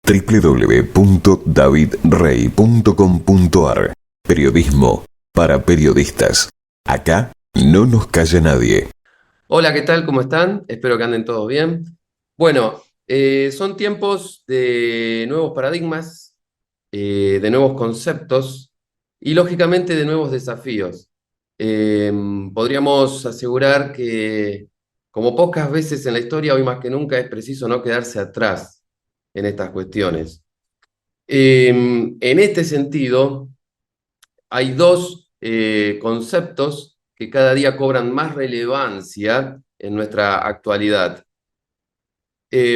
www.davidrey.com.ar. Periodismo para periodistas. Acá no nos calla nadie. Hola, ¿qué tal? ¿Cómo están? Espero que anden todos bien. Bueno, son tiempos de nuevos paradigmas, de nuevos conceptos y lógicamente de nuevos desafíos. Podríamos asegurar que, como pocas veces en la historia, hoy más que nunca es preciso no quedarse atrás en estas cuestiones. En este sentido, hay dos conceptos que cada día cobran más relevancia en nuestra actualidad.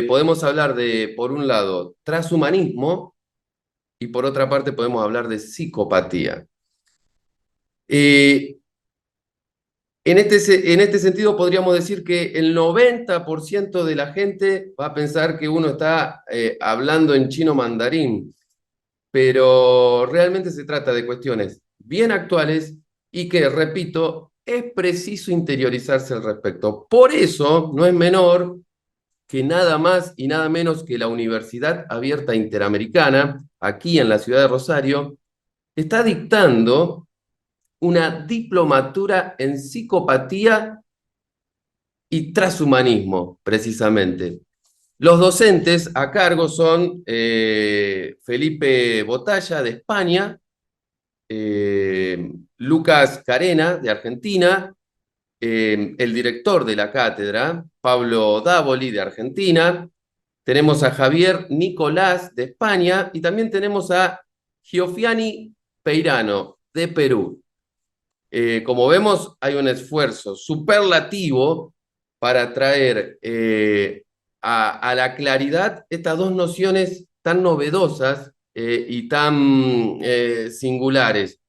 Podemos hablar de, por un lado, transhumanismo y por otra parte podemos hablar de psicopatía. Eh, en este sentido podríamos decir que el 90% de la gente va a pensar que uno está hablando en chino mandarín, pero realmente se trata de cuestiones bien actuales y que, repito, es preciso interiorizarse al respecto. Por eso no es menor que nada más y nada menos que la Universidad Abierta Interamericana, aquí en la ciudad de Rosario, está dictando una diplomatura en psicopatía y transhumanismo, precisamente. Los docentes a cargo son Felipe Botalla, de España, Lucas Carena, de Argentina, el director de la cátedra, Pablo Dávoli, de Argentina, tenemos a Javier Nicolás, de España, y también tenemos a Giofiani Peirano, de Perú. Como vemos, hay un esfuerzo superlativo para traer a la claridad estas dos nociones tan novedosas y tan singulares.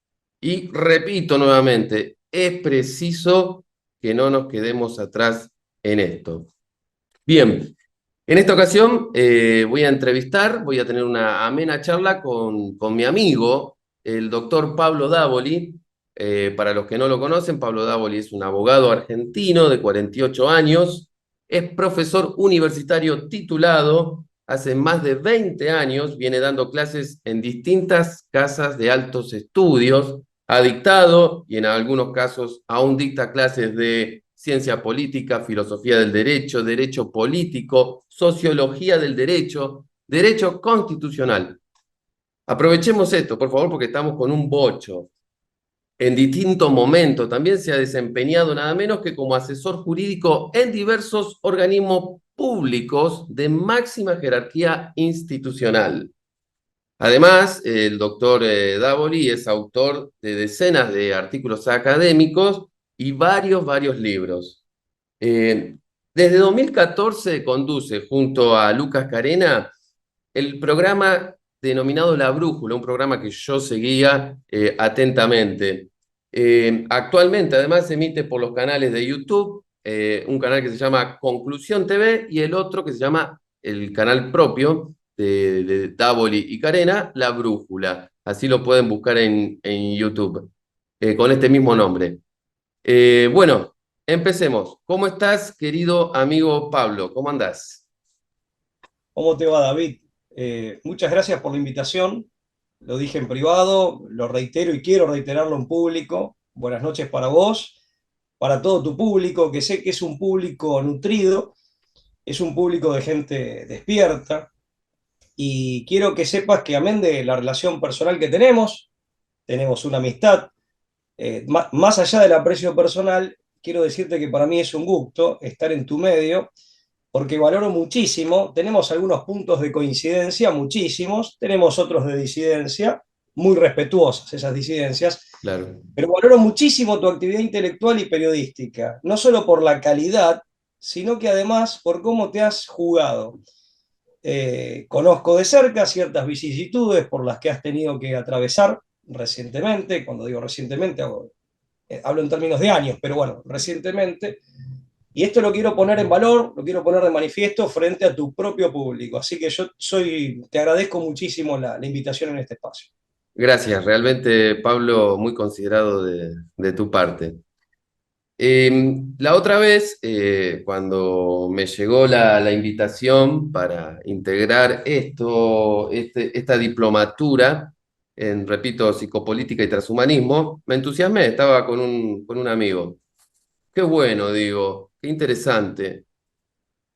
Y repito nuevamente, es preciso que no nos quedemos atrás en esto. Bien, en esta ocasión voy a tener una amena charla con mi amigo, el doctor Pablo Dávoli. Para los que no lo conocen, Pablo Dávoli es un abogado argentino de 48 años, es profesor universitario titulado, hace más de 20 años viene dando clases en distintas casas de altos estudios, ha dictado y en algunos casos aún dicta clases de ciencia política, filosofía del derecho, derecho político, sociología del derecho, derecho constitucional. Aprovechemos esto, por favor, porque estamos con un bocho. En distintos momentos también se ha desempeñado nada menos que como asesor jurídico en diversos organismos públicos de máxima jerarquía institucional. Además, el doctor Dávoli es autor de decenas de artículos académicos y varios libros. Desde 2014 conduce junto a Lucas Carena el programa denominado La Brújula, un programa que yo seguía atentamente. Actualmente, además, se emite por los canales de YouTube, un canal que se llama Conclusión TV y el otro que se llama el canal propio de Dávoli y Carena, La Brújula. Así lo pueden buscar en YouTube, con este mismo nombre. Bueno, empecemos. ¿Cómo estás, querido amigo Pablo? ¿Cómo andás? ¿Cómo te va, David? Muchas gracias por la invitación. Lo dije en privado, lo reitero y quiero reiterarlo en público. Buenas noches para vos, para todo tu público, que sé que es un público nutrido, es un público de gente despierta. Y quiero que sepas que amén de la relación personal que tenemos una amistad. Más allá del aprecio personal, quiero decirte que para mí es un gusto estar en tu medio porque valoro muchísimo, tenemos algunos puntos de coincidencia, muchísimos, tenemos otros de disidencia, muy respetuosas esas disidencias, Claro. pero valoro muchísimo tu actividad intelectual y periodística, no solo por la calidad, sino que además por cómo te has jugado. Conozco de cerca ciertas vicisitudes por las que has tenido que atravesar recientemente, cuando digo recientemente, hablo en términos de años, pero bueno, recientemente. Y esto lo quiero poner en valor, lo quiero poner de manifiesto frente a tu propio público. Así que te agradezco muchísimo la invitación en este espacio. Gracias, realmente, Pablo, muy considerado de tu parte. La otra vez, cuando me llegó la invitación para integrar esta diplomatura en, repito, psicopolítica y transhumanismo, me entusiasmé, estaba con un amigo. Qué bueno, digo, qué interesante.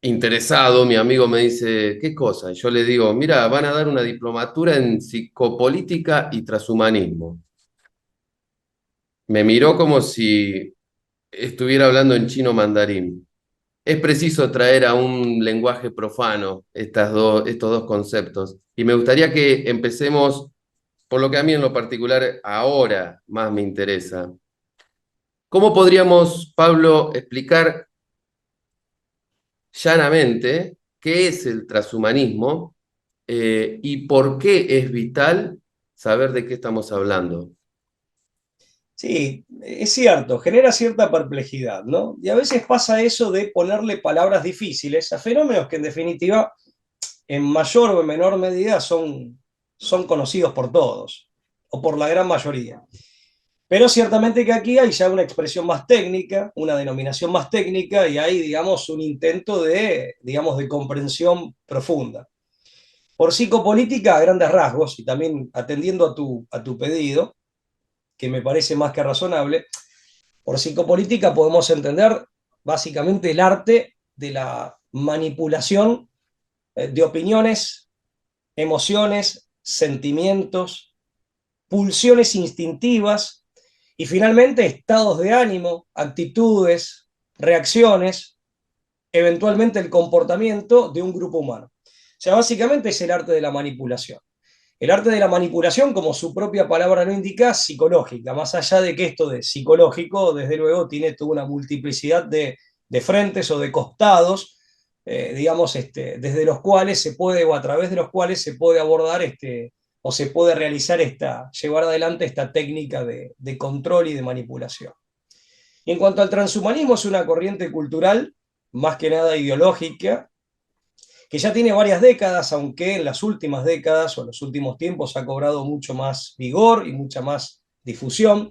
Interesado, mi amigo me dice, ¿qué cosa? Y yo le digo, mira, van a dar una diplomatura en psicopolítica y transhumanismo. Me miró como si estuviera hablando en chino mandarín. Es preciso traer a un lenguaje profano estos dos conceptos. Y me gustaría que empecemos por lo que a mí en lo particular ahora más me interesa. ¿Cómo podríamos, Pablo, explicar llanamente qué es el transhumanismo y por qué es vital saber de qué estamos hablando? Sí, es cierto, genera cierta perplejidad, ¿no? Y a veces pasa eso de ponerle palabras difíciles a fenómenos que en definitiva, en mayor o en menor medida, son conocidos por todos, o por la gran mayoría. Pero ciertamente que aquí hay ya una expresión más técnica, una denominación más técnica, y hay, digamos, un intento de, digamos, de comprensión profunda. Por psicopolítica, a grandes rasgos, y también atendiendo a tu pedido, que me parece más que razonable, por psicopolítica podemos entender básicamente el arte de la manipulación de opiniones, emociones, sentimientos, pulsiones instintivas y finalmente estados de ánimo, actitudes, reacciones, eventualmente el comportamiento de un grupo humano. O sea, básicamente es el arte de la manipulación. El arte de la manipulación, como su propia palabra lo indica, psicológica, más allá de que esto de psicológico, desde luego, tiene toda una multiplicidad de frentes o de costados, digamos, desde los cuales se puede, o a través de los cuales se puede abordar o se puede realizar llevar adelante esta técnica de control y de manipulación. Y en cuanto al transhumanismo, es una corriente cultural, más que nada ideológica, que ya tiene varias décadas, aunque en las últimas décadas o en los últimos tiempos ha cobrado mucho más vigor y mucha más difusión,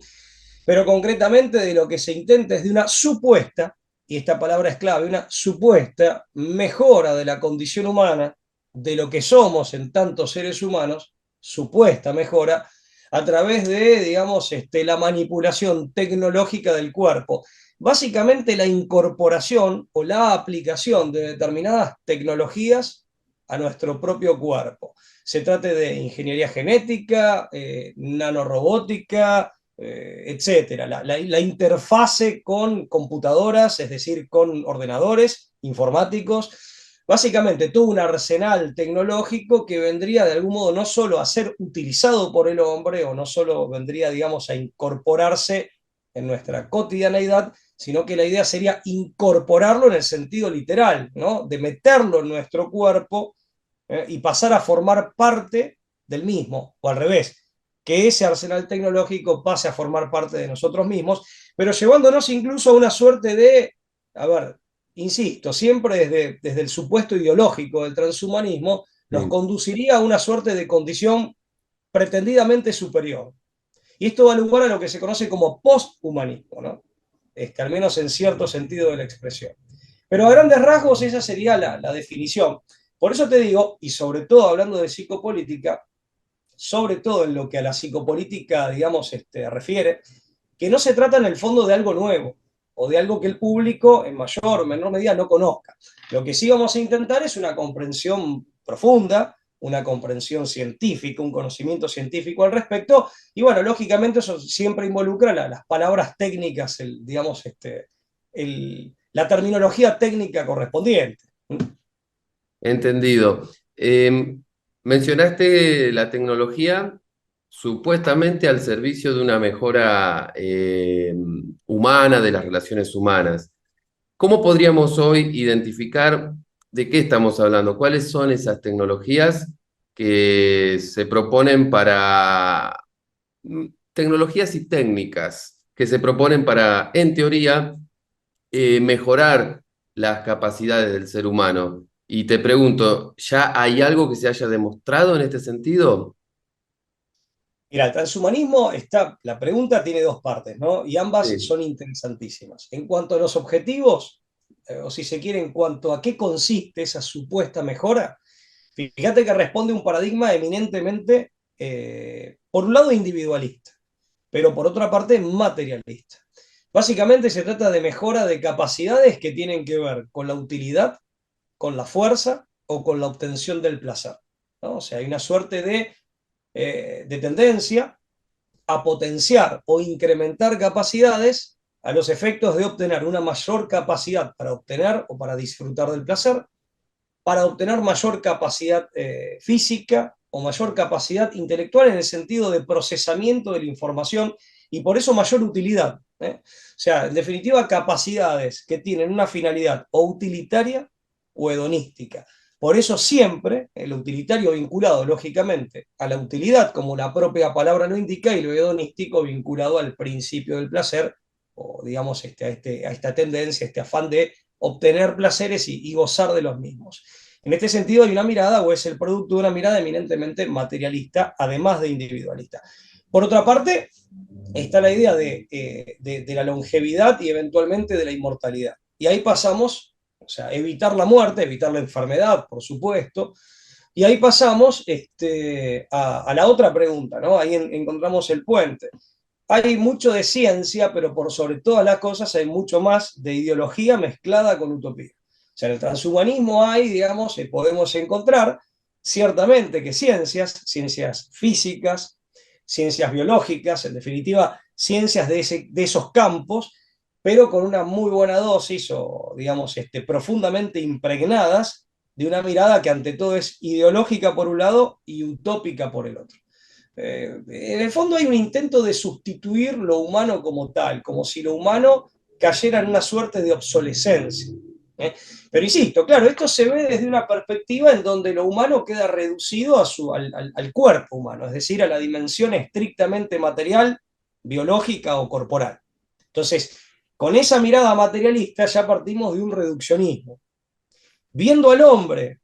pero concretamente de lo que se intenta es de una supuesta, y esta palabra es clave, una supuesta mejora de la condición humana, de lo que somos en tantos seres humanos, supuesta mejora, a través de, digamos, la manipulación tecnológica del cuerpo. Básicamente la incorporación o la aplicación de determinadas tecnologías a nuestro propio cuerpo. Se trate de ingeniería genética, nanorobótica, etcétera. La interfase con computadoras, es decir, con ordenadores informáticos, básicamente todo un arsenal tecnológico que vendría de algún modo no solo a ser utilizado por el hombre o no solo vendría, digamos, a incorporarse en nuestra cotidianeidad, sino que la idea sería incorporarlo en el sentido literal, ¿no? De meterlo en nuestro cuerpo y pasar a formar parte del mismo, o al revés, que ese arsenal tecnológico pase a formar parte de nosotros mismos, pero llevándonos incluso a una suerte de, a ver, insisto, siempre desde el supuesto ideológico del transhumanismo, nos Sí. conduciría a una suerte de condición pretendidamente superior. Y esto da lugar a lo que se conoce como posthumanismo, ¿no? Al menos en cierto sentido de la expresión. Pero a grandes rasgos esa sería la definición. Por eso te digo, y sobre todo hablando de psicopolítica, sobre todo en lo que a la psicopolítica, digamos, refiere, que no se trata en el fondo de algo nuevo o de algo que el público en mayor o menor medida no conozca. Lo que sí vamos a intentar es una comprensión profunda, una comprensión científica, un conocimiento científico al respecto, y bueno, lógicamente eso siempre involucra las palabras técnicas, digamos, la terminología técnica correspondiente. Entendido. Mencionaste la tecnología supuestamente al servicio de una mejora humana de las relaciones humanas. ¿Cómo podríamos hoy identificar de qué estamos hablando? ¿Cuáles son esas tecnologías que se proponen para, tecnologías y técnicas que se proponen para, en teoría, mejorar las capacidades del ser humano? Y te pregunto, ¿ya hay algo que se haya demostrado en este sentido? Mira, el transhumanismo está, la pregunta tiene dos partes, ¿no? Y ambas Sí, son interesantísimas. En cuanto a los objetivos, o si se quiere, en cuanto a qué consiste esa supuesta mejora, fíjate que responde un paradigma eminentemente, por un lado, individualista, pero por otra parte, materialista. Básicamente se trata de mejora de capacidades que tienen que ver con la utilidad, con la fuerza o con la obtención del placer, ¿no? O sea, hay una suerte de tendencia a potenciar o incrementar capacidades a los efectos de obtener una mayor capacidad para obtener o para disfrutar del placer, para obtener mayor capacidad física o mayor capacidad intelectual en el sentido de procesamiento de la información y por eso mayor utilidad. O sea, en definitiva, capacidades que tienen una finalidad o utilitaria o hedonística. Por eso siempre el utilitario vinculado, lógicamente, a la utilidad, como la propia palabra lo indica, y lo hedonístico vinculado al principio del placer, o digamos a esta tendencia, a este afán de obtener placeres y gozar de los mismos. En este sentido hay una mirada, o es el producto de una mirada eminentemente materialista, además de individualista. Por otra parte, está la idea de la longevidad y eventualmente de la inmortalidad. Y ahí pasamos, o sea, evitar la muerte, evitar la enfermedad, por supuesto, y ahí pasamos a la otra pregunta, ¿no? Ahí encontramos el puente. Hay mucho de ciencia, pero por sobre todas las cosas hay mucho más de ideología mezclada con utopía. O sea, en el transhumanismo hay, digamos, podemos encontrar ciertamente que ciencias físicas, ciencias biológicas, en definitiva, ciencias de esos campos, pero con una muy buena dosis o, digamos, profundamente impregnadas de una mirada que ante todo es ideológica por un lado y utópica por el otro. En el fondo hay un intento de sustituir lo humano como tal, como si lo humano cayera en una suerte de obsolescencia. ¿Eh? Pero insisto, claro, esto se ve desde una perspectiva en donde lo humano queda reducido al cuerpo humano, es decir, a la dimensión estrictamente material, biológica o corporal. Entonces, con esa mirada materialista ya partimos de un reduccionismo. Viendo al hombre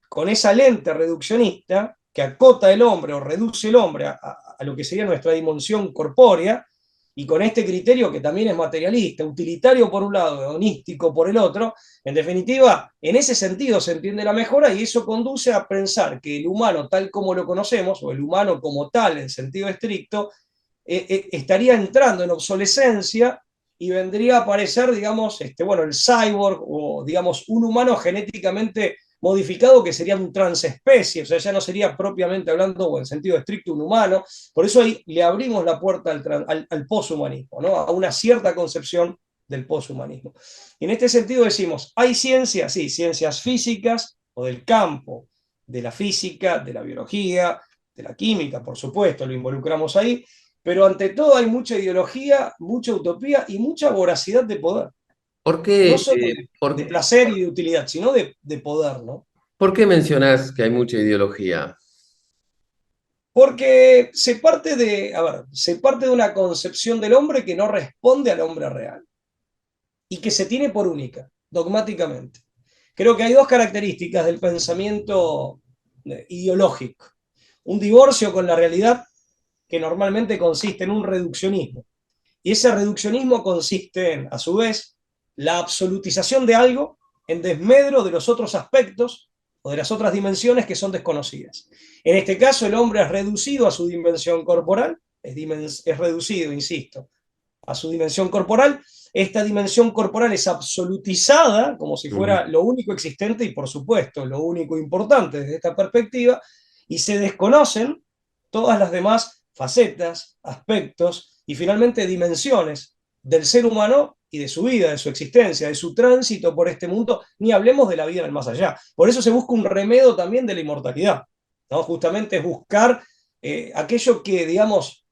con esa lente reduccionista que acota el hombre o reduce el hombre a lo que sería nuestra dimensión corpórea, y con este criterio que también es materialista, utilitario por un lado, hedonístico por el otro, en definitiva, en ese sentido se entiende la mejora y eso conduce a pensar que el humano tal como lo conocemos, o el humano como tal en sentido estricto, estaría entrando en obsolescencia y vendría a aparecer, digamos, bueno, el cyborg o, digamos, un humano genéticamente modificado que sería un transespecie, o sea, ya no sería propiamente hablando o en sentido estricto un humano. Por eso ahí le abrimos la puerta al poshumanismo, ¿no? A una cierta concepción del poshumanismo. Y en este sentido decimos, hay ciencias, sí, ciencias físicas o del campo de la física, de la biología, de la química, por supuesto, lo involucramos ahí, pero ante todo hay mucha ideología, mucha utopía y mucha voracidad de poder. ¿Por No qué, solo de placer y de utilidad, sino de poder, ¿no? por qué mencionás que hay mucha ideología? Porque se parte de una concepción del hombre que no responde al hombre real y que se tiene por única, dogmáticamente. Creo que hay dos características del pensamiento ideológico. Un divorcio con la realidad que normalmente consiste en un reduccionismo. Y ese reduccionismo consiste en, a su vez, la absolutización de algo en desmedro de los otros aspectos o de las otras dimensiones que son desconocidas. En este caso, el hombre es reducido a su dimensión corporal, es reducido, insisto, a su dimensión corporal. Esta dimensión corporal es absolutizada como si Ujú. fuera lo único existente y, por supuesto, lo único importante desde esta perspectiva, y se desconocen todas las demás facetas, aspectos y finalmente dimensiones del ser humano y de su vida, de su existencia, de su tránsito por este mundo, ni hablemos de la vida en el más allá. Por eso se busca un remedio también de la inmortalidad, ¿no? Justamente es buscar aquello que, digamos,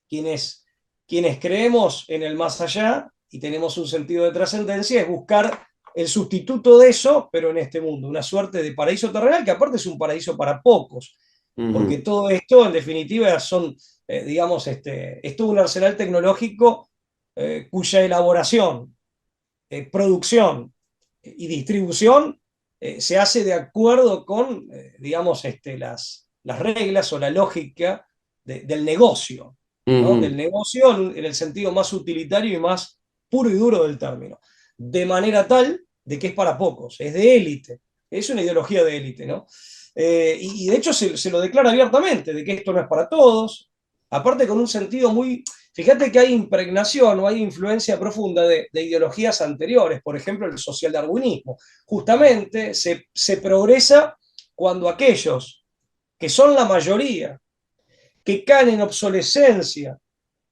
quienes, quienes creemos en el más allá y tenemos un sentido de trascendencia, es buscar el sustituto de eso, pero en este mundo, una suerte de paraíso terrenal que aparte es un paraíso para pocos, porque Ujú. todo esto en definitiva son, digamos, es todo un arsenal tecnológico cuya elaboración, producción y distribución se hace de acuerdo con, digamos, las reglas o la lógica del negocio, ¿no? Ujú. Del negocio en el sentido más utilitario y más puro y duro del término. De manera tal de que es para pocos, es de élite, es una ideología de élite, ¿no? Y de hecho se lo declara abiertamente, de que esto no es para todos, aparte con un sentido muy... Fíjate que hay impregnación o hay influencia profunda de ideologías anteriores, por ejemplo el socialdarwinismo. Justamente se progresa cuando aquellos que son la mayoría, que caen en obsolescencia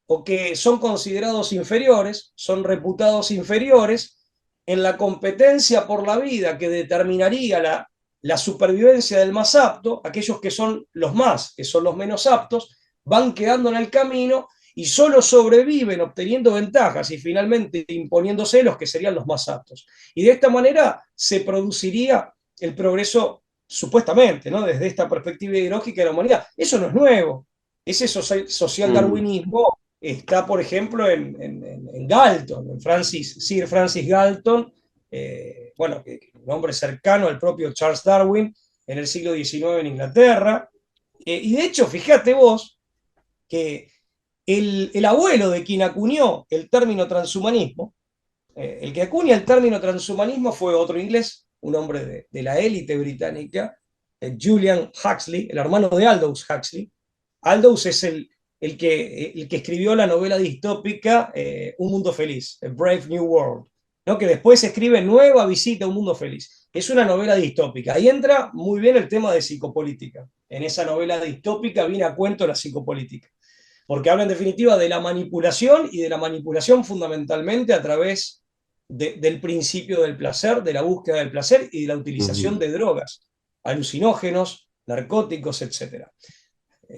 o que son considerados inferiores, son reputados inferiores, en la competencia por la vida que determinaría la supervivencia del más apto, aquellos que son los más, que son los menos aptos, van quedando en el camino y solo sobreviven obteniendo ventajas y finalmente imponiéndose los que serían los más aptos. Y de esta manera se produciría el progreso supuestamente, ¿no? Desde esta perspectiva ideológica de la humanidad. Eso no es nuevo. Ese social Mm. darwinismo está, por ejemplo, en Galton, Sir Francis Galton, bueno, un hombre cercano al propio Charles Darwin en el siglo XIX en Inglaterra. Y de hecho, fíjate vos que el abuelo de quien acuñó el término transhumanismo, el que acuña el término transhumanismo fue otro inglés, un hombre de la élite británica, Julian Huxley, el hermano de Aldous Huxley. Aldous es el que escribió la novela distópica Un Mundo Feliz, A Brave New World, ¿no? Que después escribe Nueva Visita a un Mundo Feliz. Es una novela distópica. Ahí entra muy bien el tema de psicopolítica. En esa novela distópica viene a cuento la psicopolítica, porque habla en definitiva de la manipulación y de la manipulación fundamentalmente a través del principio del placer, de la búsqueda del placer y de la utilización Ujú. de drogas, alucinógenos, narcóticos, etc.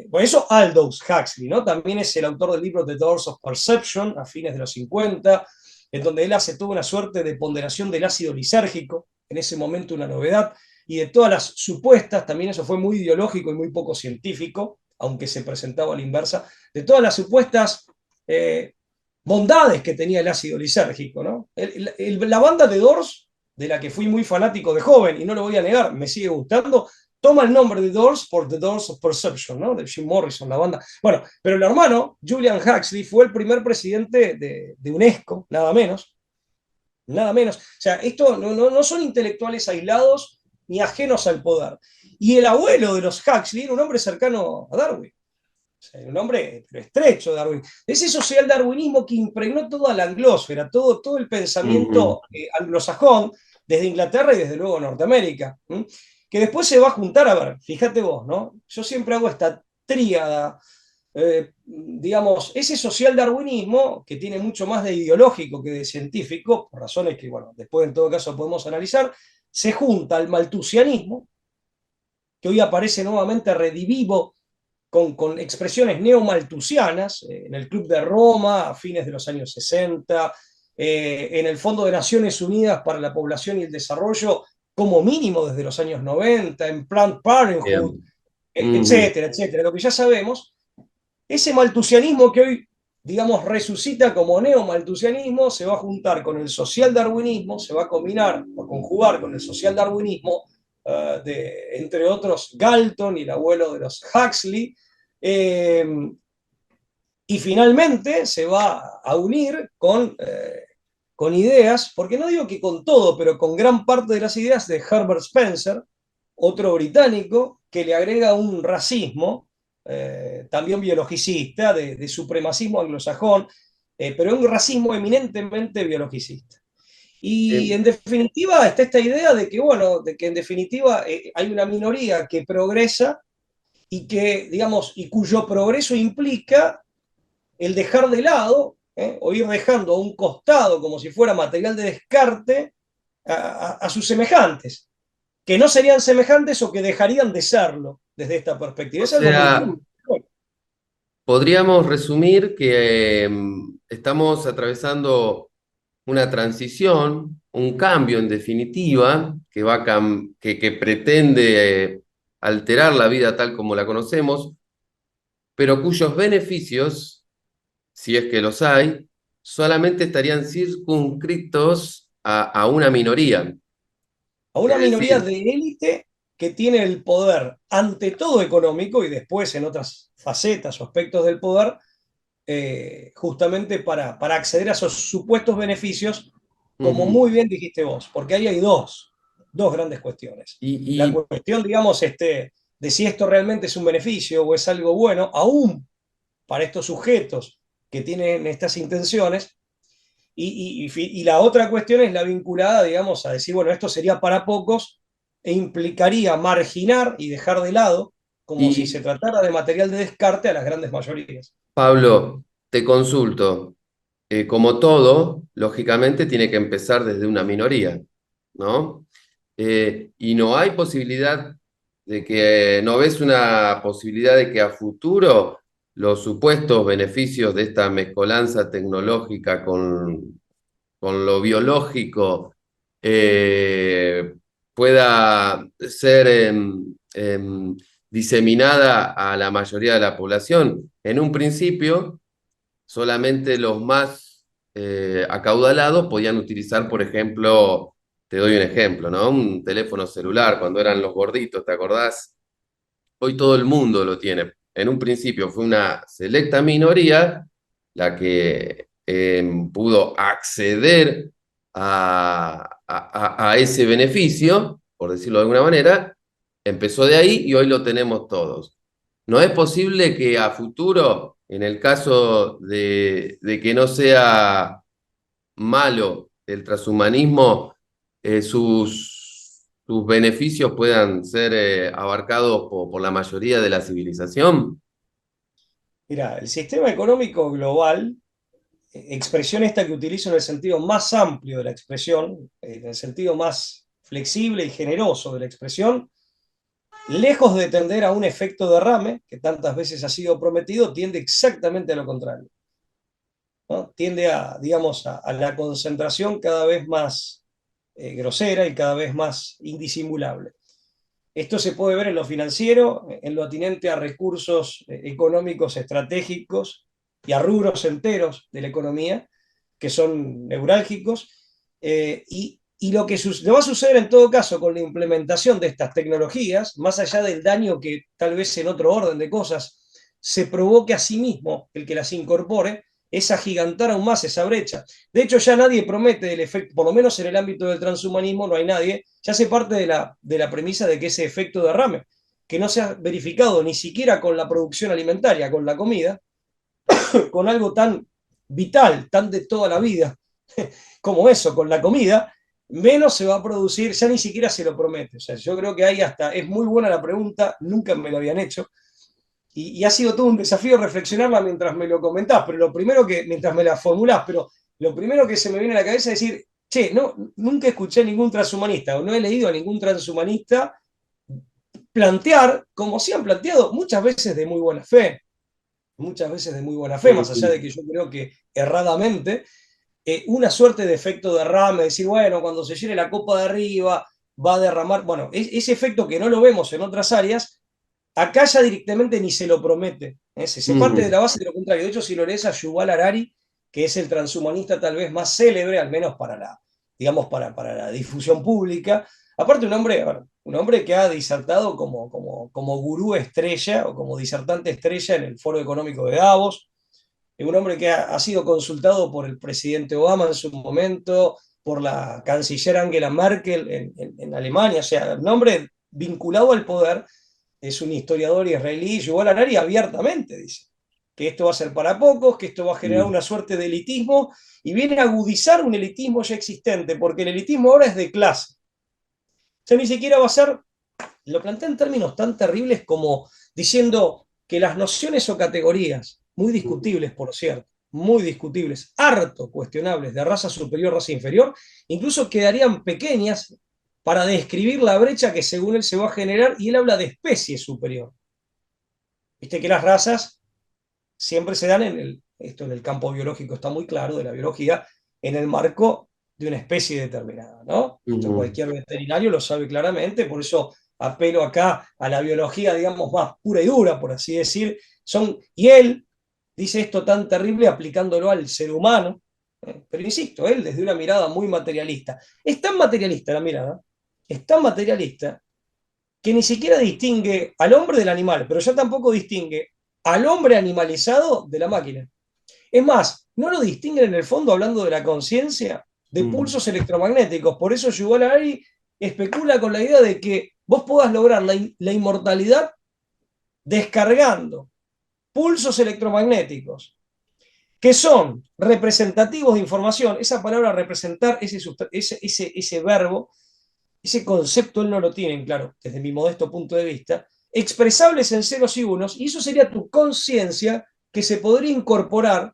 Por eso Aldous Huxley, ¿no? También es el autor del libro The Doors of Perception, a fines de los 50, en donde él hace toda una suerte de ponderación del ácido lisérgico, en ese momento una novedad, y de todas las supuestas, también eso fue muy ideológico y muy poco científico, aunque se presentaba a la inversa, de todas las supuestas eh, bondades que tenía el ácido lisérgico, ¿no? La banda de Doors, de la que fui muy fanático de joven, y no lo voy a negar, me sigue gustando, toma el nombre de Doors por The Doors of Perception, ¿no? De Jim Morrison, la banda. Bueno, pero el hermano, Julian Huxley, fue el primer presidente de UNESCO, nada menos. Nada menos. O sea, esto no son intelectuales aislados ni ajenos al poder. Y el abuelo de los Huxley era un hombre cercano a Darwin. O sea, un hombre pero estrecho de Darwin. Ese social darwinismo que impregnó toda la anglósfera, todo el Ujú. pensamiento anglosajón, desde Inglaterra y desde luego Norteamérica. Que después se va a juntar, a ver, fíjate vos, ¿no? Yo siempre hago esta tríada, digamos, ese social darwinismo, que tiene mucho más de ideológico que de científico, por razones que, bueno, después en todo caso podemos analizar, se junta al maltusianismo, que hoy aparece nuevamente redivivo con expresiones neomaltusianas, en el Club de Roma a fines de los años 60, en el Fondo de Naciones Unidas para la Población y el Desarrollo, como mínimo desde los años 90, en Planned Parenthood, Bien. Ujú. etcétera, etcétera. Lo que ya sabemos, ese maltusianismo que hoy, digamos, resucita como neomaltusianismo, se va a juntar con el social darwinismo, se va a combinar o conjugar con el social darwinismo entre otros Galton y el abuelo de los Huxley, eh, y finalmente se va a unir con ideas, porque no digo que con todo, pero con gran parte de las ideas de Herbert Spencer, otro británico, que le agrega un racismo, también biologicista, de supremacismo anglosajón, pero un racismo eminentemente biologicista. Y Eh, en definitiva está esta idea de que, bueno, de que en definitiva hay una minoría que progresa y que, digamos, y cuyo progreso implica el dejar de lado, o ir dejando a un costado como si fuera material de descarte a sus semejantes, que no serían semejantes o que dejarían de serlo desde esta perspectiva. o Es algo muy sea, triste. podríamos resumir que estamos atravesando una transición, un cambio en definitiva, que pretende alterar la vida tal como la conocemos, pero cuyos beneficios, si es que los hay, solamente estarían circunscritos a una minoría. A una Es minoría decir, de élite que tiene el poder, ante todo económico y después en otras facetas o aspectos del poder, justamente para acceder a esos supuestos beneficios, como Ujú. muy bien dijiste vos, porque ahí hay dos grandes cuestiones. La Y, cuestión, digamos, de si esto realmente es un beneficio o es algo bueno, aún para estos sujetos que tienen estas intenciones, y la otra cuestión es la vinculada, digamos, a decir, bueno, esto sería para pocos e implicaría marginar y dejar de lado, como si se y tratara de material de descarte, a las grandes mayorías. Pablo, te consulto. Como todo, lógicamente tiene que empezar desde una minoría, ¿no? Y no hay posibilidad no ves una posibilidad de que a futuro los supuestos beneficios de esta mezcolanza tecnológica con lo biológico eh, pueda ser diseminada a la mayoría de la población. En un principio, solamente los más acaudalados podían utilizar, por ejemplo, te doy un ejemplo, ¿no? Un teléfono celular, cuando eran los gorditos, ¿te acordás? Hoy todo el mundo lo tiene. En un principio fue una selecta minoría la que pudo acceder a ese beneficio, por decirlo de alguna manera, empezó de ahí y hoy lo tenemos todos. ¿No es posible que a futuro, en el caso de que no sea malo el transhumanismo, sus beneficios puedan ser abarcados por la mayoría de la civilización? Mira, el sistema económico global, expresión esta que utilizo en el sentido más amplio de la expresión, en el sentido más flexible y generoso de la expresión, lejos de tender a un efecto derrame, que tantas veces ha sido prometido, tiende exactamente a lo contrario, ¿no? Tiende a, digamos, a la concentración cada vez más grosera y cada vez más indisimulable. Esto se puede ver en lo financiero, en lo atinente a recursos económicos estratégicos y a rubros enteros de la economía, que son neurálgicos, y lo va a suceder en todo caso con la implementación de estas tecnologías, más allá del daño que tal vez en otro orden de cosas se provoque a sí mismo el que las incorpore, es agigantar aún más esa brecha. De hecho, ya nadie promete el efecto, por lo menos en el ámbito del transhumanismo no hay nadie, ya se parte de la premisa de que ese efecto derrame, que no se ha verificado ni siquiera con la producción alimentaria, con la comida, con algo tan vital, tan de toda la vida, como eso, con la comida, menos se va a producir, ya ni siquiera se lo promete. O sea, yo creo que ahí hasta, es muy buena la pregunta, nunca me lo habían hecho, y ha sido todo un desafío reflexionarla mientras me lo comentás, pero lo primero que, mientras me la formulás, pero lo primero que se me viene a la cabeza es decir, che, no, nunca escuché a ningún transhumanista, o no he leído a ningún transhumanista plantear, como sí han planteado, muchas veces de muy buena fe, más allá de que yo creo que erradamente, una suerte de efecto derrame, decir, bueno, cuando se llene la copa de arriba va a derramar, bueno, ese efecto que no lo vemos en otras áreas, acá ya directamente ni se lo promete. Se parte de Ujú. la base de lo contrario. De hecho, si lo lees a Yuval Harari, que es el transhumanista tal vez más célebre, al menos digamos, para la difusión pública, aparte un hombre que ha disertado como gurú estrella o como disertante estrella en el Foro Económico de Davos, es un hombre que ha sido consultado por el presidente Obama en su momento, por la canciller Angela Merkel en Alemania, o sea, un hombre vinculado al poder, es un historiador israelí, Yuval Harari abiertamente dice que esto va a ser para pocos, que esto va a generar una suerte de elitismo y viene a agudizar un elitismo ya existente, porque el elitismo ahora es de clase. O sea, ni siquiera va a ser, lo plantea en términos tan terribles como diciendo que las nociones o categorías, muy discutibles por cierto, muy discutibles, harto cuestionables de raza superior, raza inferior, incluso quedarían pequeñas para describir la brecha que según él se va a generar, y él habla de especie superior. Viste que las razas siempre se dan esto en el campo biológico está muy claro, de la biología, en el marco de una especie determinada, ¿no? Esto Ujú. cualquier veterinario lo sabe claramente, por eso apelo acá a la biología, digamos, más pura y dura, por así decir. Y él dice esto tan terrible aplicándolo al ser humano, pero insisto, él desde una mirada muy materialista. Es tan materialista la mirada, es tan materialista que ni siquiera distingue al hombre del animal, pero ya tampoco distingue al hombre animalizado de la máquina. Es más, no lo distinguen en el fondo, hablando de la conciencia, de Mm, pulsos electromagnéticos. Por eso Yuval Harari especula con la idea de que vos puedas lograr la inmortalidad descargando pulsos electromagnéticos que son representativos de información. Esa palabra representar, ese verbo, ese concepto él no lo tiene en claro, desde mi modesto punto de vista, expresables en ceros y unos, y eso sería tu conciencia que se podría incorporar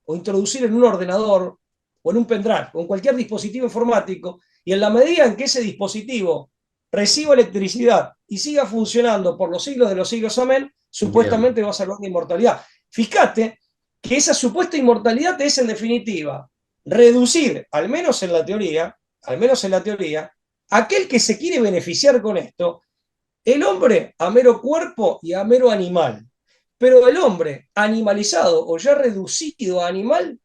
o introducir en un ordenador o en un pendrive o en cualquier dispositivo informático, y en la medida en que ese dispositivo reciba electricidad y siga funcionando por los siglos de los siglos, amén, bien, supuestamente vas a lograr la inmortalidad. Fíjate que esa supuesta inmortalidad es en definitiva reducir, al menos en la teoría, aquel que se quiere beneficiar con esto, el hombre a mero cuerpo y a mero animal, pero el hombre animalizado o ya reducido a animal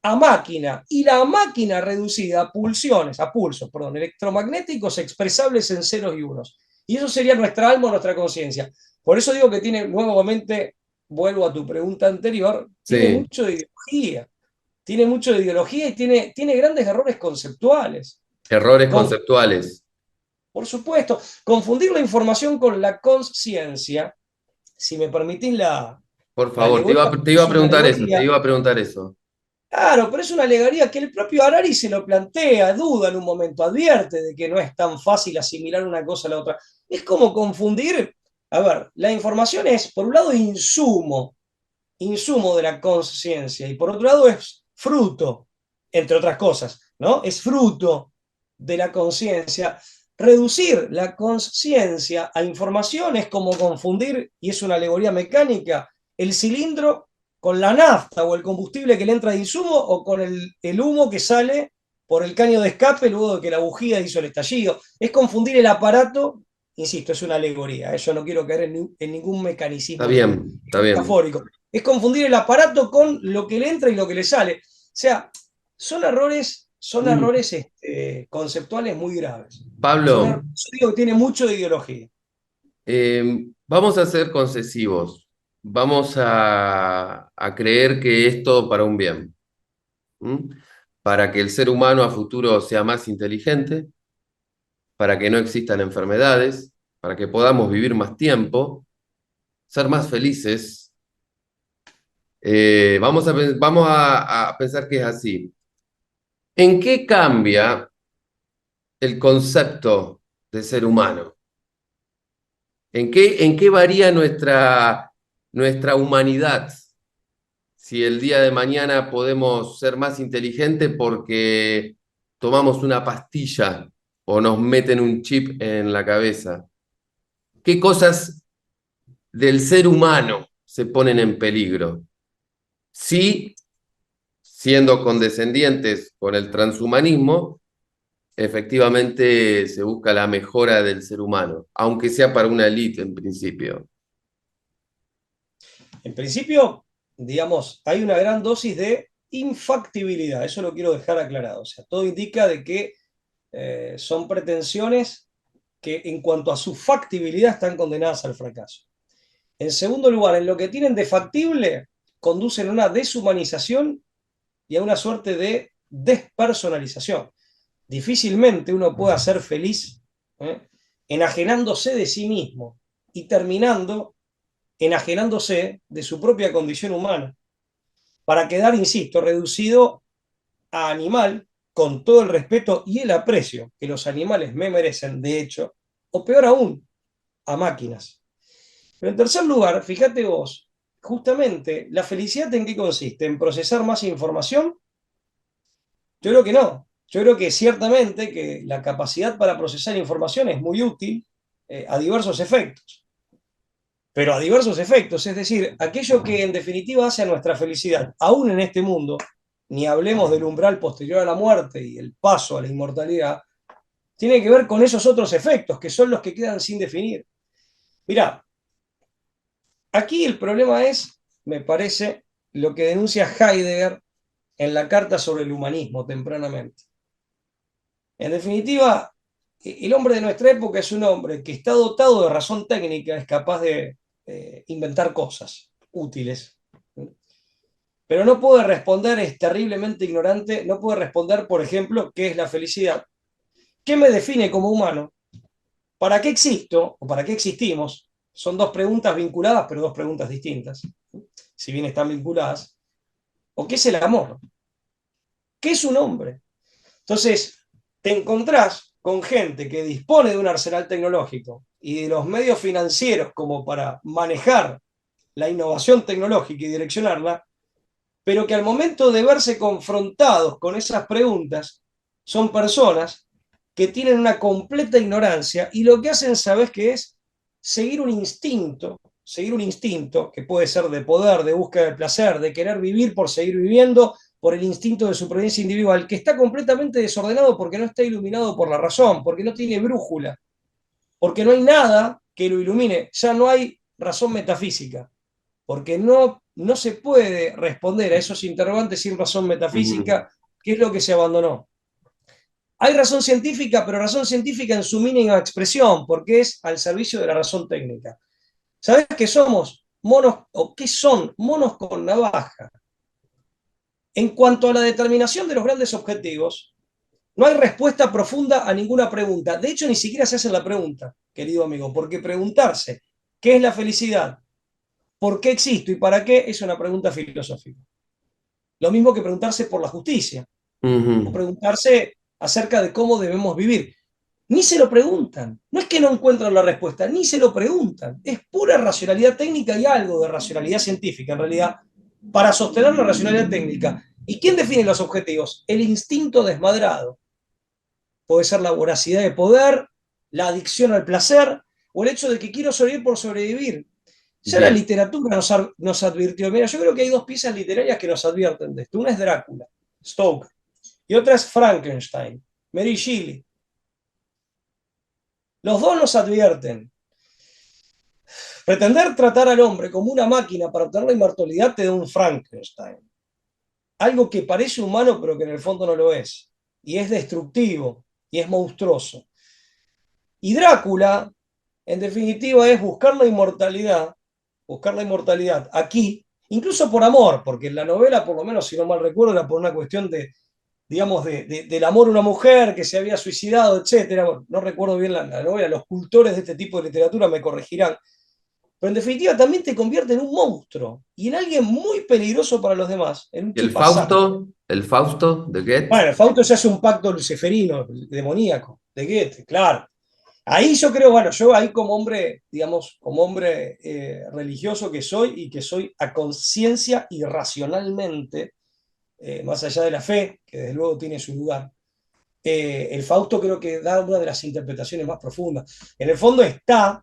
a máquina, y la máquina reducida a pulsiones, a pulsos, perdón, electromagnéticos expresables en ceros y unos. Y eso sería nuestra alma o nuestra conciencia. Por eso digo que tiene, nuevamente, vuelvo a tu pregunta anterior, sí, tiene mucho de ideología y tiene grandes errores conceptuales. errores Con, conceptuales. por supuesto, confundir la información con la conciencia, si me permitís Por la favor, alegoría, te iba a es una preguntar eso, te alegoría. iba a preguntar eso. Claro, pero es una alegoría que el propio Harari se lo plantea, duda en un momento, advierte de que no es tan fácil asimilar una cosa a la otra. Es como confundir, a ver, la información es, por un lado, insumo de la conciencia, y por otro lado es fruto, entre otras cosas, ¿no? Es fruto de la conciencia. Reducir la conciencia a información es como confundir, y es una alegoría mecánica, el cilindro con la nafta o el combustible que le entra de insumo o con el humo que sale por el caño de escape luego de que la bujía hizo el estallido. Es confundir el aparato, insisto, es una alegoría, yo no quiero caer en ningún Está mecanismo bien, está bien. metafórico. Es confundir el aparato con lo que le entra y lo que le sale. O sea, son Mm, errores conceptuales muy graves. Son Pablo, errores, yo digo que tiene mucho de ideología. vamos a ser concesivos. Vamos a creer que es todo para un bien. ¿M? Para que el ser humano a futuro sea más inteligente, para que no existan enfermedades, para que podamos vivir más tiempo, ser más felices. Vamos a pensar que es así. ¿En qué cambia el concepto de ser humano? En qué varía nuestra humanidad? Si el día de mañana podemos ser más inteligentes porque tomamos una pastilla o nos meten un chip en la cabeza. ¿Qué cosas del ser humano se ponen en peligro? Si, siendo condescendientes con el transhumanismo, efectivamente se busca la mejora del ser humano, aunque sea para una élite en principio. En principio, digamos, hay una gran dosis de infactibilidad, eso lo quiero dejar aclarado. O sea, todo indica de que son pretensiones que en cuanto a su factibilidad están condenadas al fracaso. En segundo lugar, en lo que tienen de factible, conducen a una deshumanización y a una suerte de despersonalización. Difícilmente uno pueda ser feliz enajenándose de sí mismo y terminando enajenándose de su propia condición humana, para quedar, insisto, reducido a animal con todo el respeto y el aprecio que los animales me merecen, de hecho, o peor aún, a máquinas. Pero en tercer lugar, fíjate vos, justamente, ¿la felicidad en qué consiste? ¿En procesar más información? Yo creo que no. Yo creo que ciertamente que la capacidad para procesar información es muy útil a diversos efectos, pero a diversos efectos, es decir, aquello que en definitiva hace a nuestra felicidad, aún en este mundo, ni hablemos del umbral posterior a la muerte y el paso a la inmortalidad, tiene que ver con esos otros efectos que son los que quedan sin definir. Mirá, aquí el problema es, me parece, lo que denuncia Heidegger en la carta sobre el humanismo tempranamente. En definitiva, el hombre de nuestra época es un hombre que está dotado de razón técnica, es capaz de inventar cosas útiles, pero no puede responder, es terriblemente ignorante, no puede responder, por ejemplo, qué es la felicidad, qué me define como humano, para qué existo o para qué existimos. Son dos preguntas vinculadas, pero dos preguntas distintas, si bien están vinculadas. ¿O qué es el amor? ¿Qué es un hombre? Entonces, te encontrás con gente que dispone de un arsenal tecnológico y de los medios financieros como para manejar la innovación tecnológica y direccionarla, pero que al momento de verse confrontados con esas preguntas, son personas que tienen una completa ignorancia y lo que hacen, ¿sabes qué es? Seguir un instinto que puede ser de poder, de búsqueda de placer, de querer vivir por seguir viviendo, por el instinto de supervivencia individual, que está completamente desordenado porque no está iluminado por la razón, porque no tiene brújula, porque no hay nada que lo ilumine, ya no hay razón metafísica, porque no se puede responder a esos interrogantes sin razón Ujú. metafísica, que es lo que se abandonó. Hay razón científica, pero razón científica en su mínima expresión, porque es al servicio de la razón técnica. ¿Sabés qué somos? Monos, o qué son monos con navaja. En cuanto a la determinación de los grandes objetivos, no hay respuesta profunda a ninguna pregunta. De hecho, ni siquiera se hace la pregunta, querido amigo, porque preguntarse qué es la felicidad, por qué existo y para qué es una pregunta filosófica. Lo mismo que preguntarse por la justicia o Ujú. preguntarse acerca de cómo debemos vivir. Ni se lo preguntan. No es que no encuentran la respuesta, ni se lo preguntan. Es pura racionalidad técnica y algo de racionalidad científica, en realidad, para sostener la racionalidad técnica. ¿Y quién define los objetivos? El instinto desmadrado. Puede ser la voracidad de poder, la adicción al placer o el hecho de que quiero sobrevivir por sobrevivir. Ya la Bien. literatura nos advirtió. Mira, yo creo que hay dos piezas literarias que nos advierten de esto. Una es Drácula, Stoker, y otra es Frankenstein, Mary Shelley. Los dos nos advierten. Pretender tratar al hombre como una máquina para obtener la inmortalidad te da un Frankenstein. Algo que parece humano pero que en el fondo no lo es. Y es destructivo y es monstruoso. Y Drácula, en definitiva, es buscar la inmortalidad aquí, incluso por amor, porque en la novela, por lo menos si no mal recuerdo, era por una cuestión de, digamos, del amor a una mujer que se había suicidado, etcétera. Bueno, no recuerdo bien la novela, los cultores de este tipo de literatura me corregirán, pero en definitiva también te convierte en un monstruo y en alguien muy peligroso para los demás, en un ¿Y el chupasangre. Fausto? ¿El Fausto de Goethe? Bueno, el Fausto se hace un pacto luciferino, demoníaco, de Goethe, claro. Ahí yo creo, bueno, yo ahí como hombre, digamos, como hombre religioso que soy y que soy a conciencia y racionalmente, más allá de la fe, que desde luego tiene su lugar, el Fausto creo que da una de las interpretaciones más profundas. En el fondo está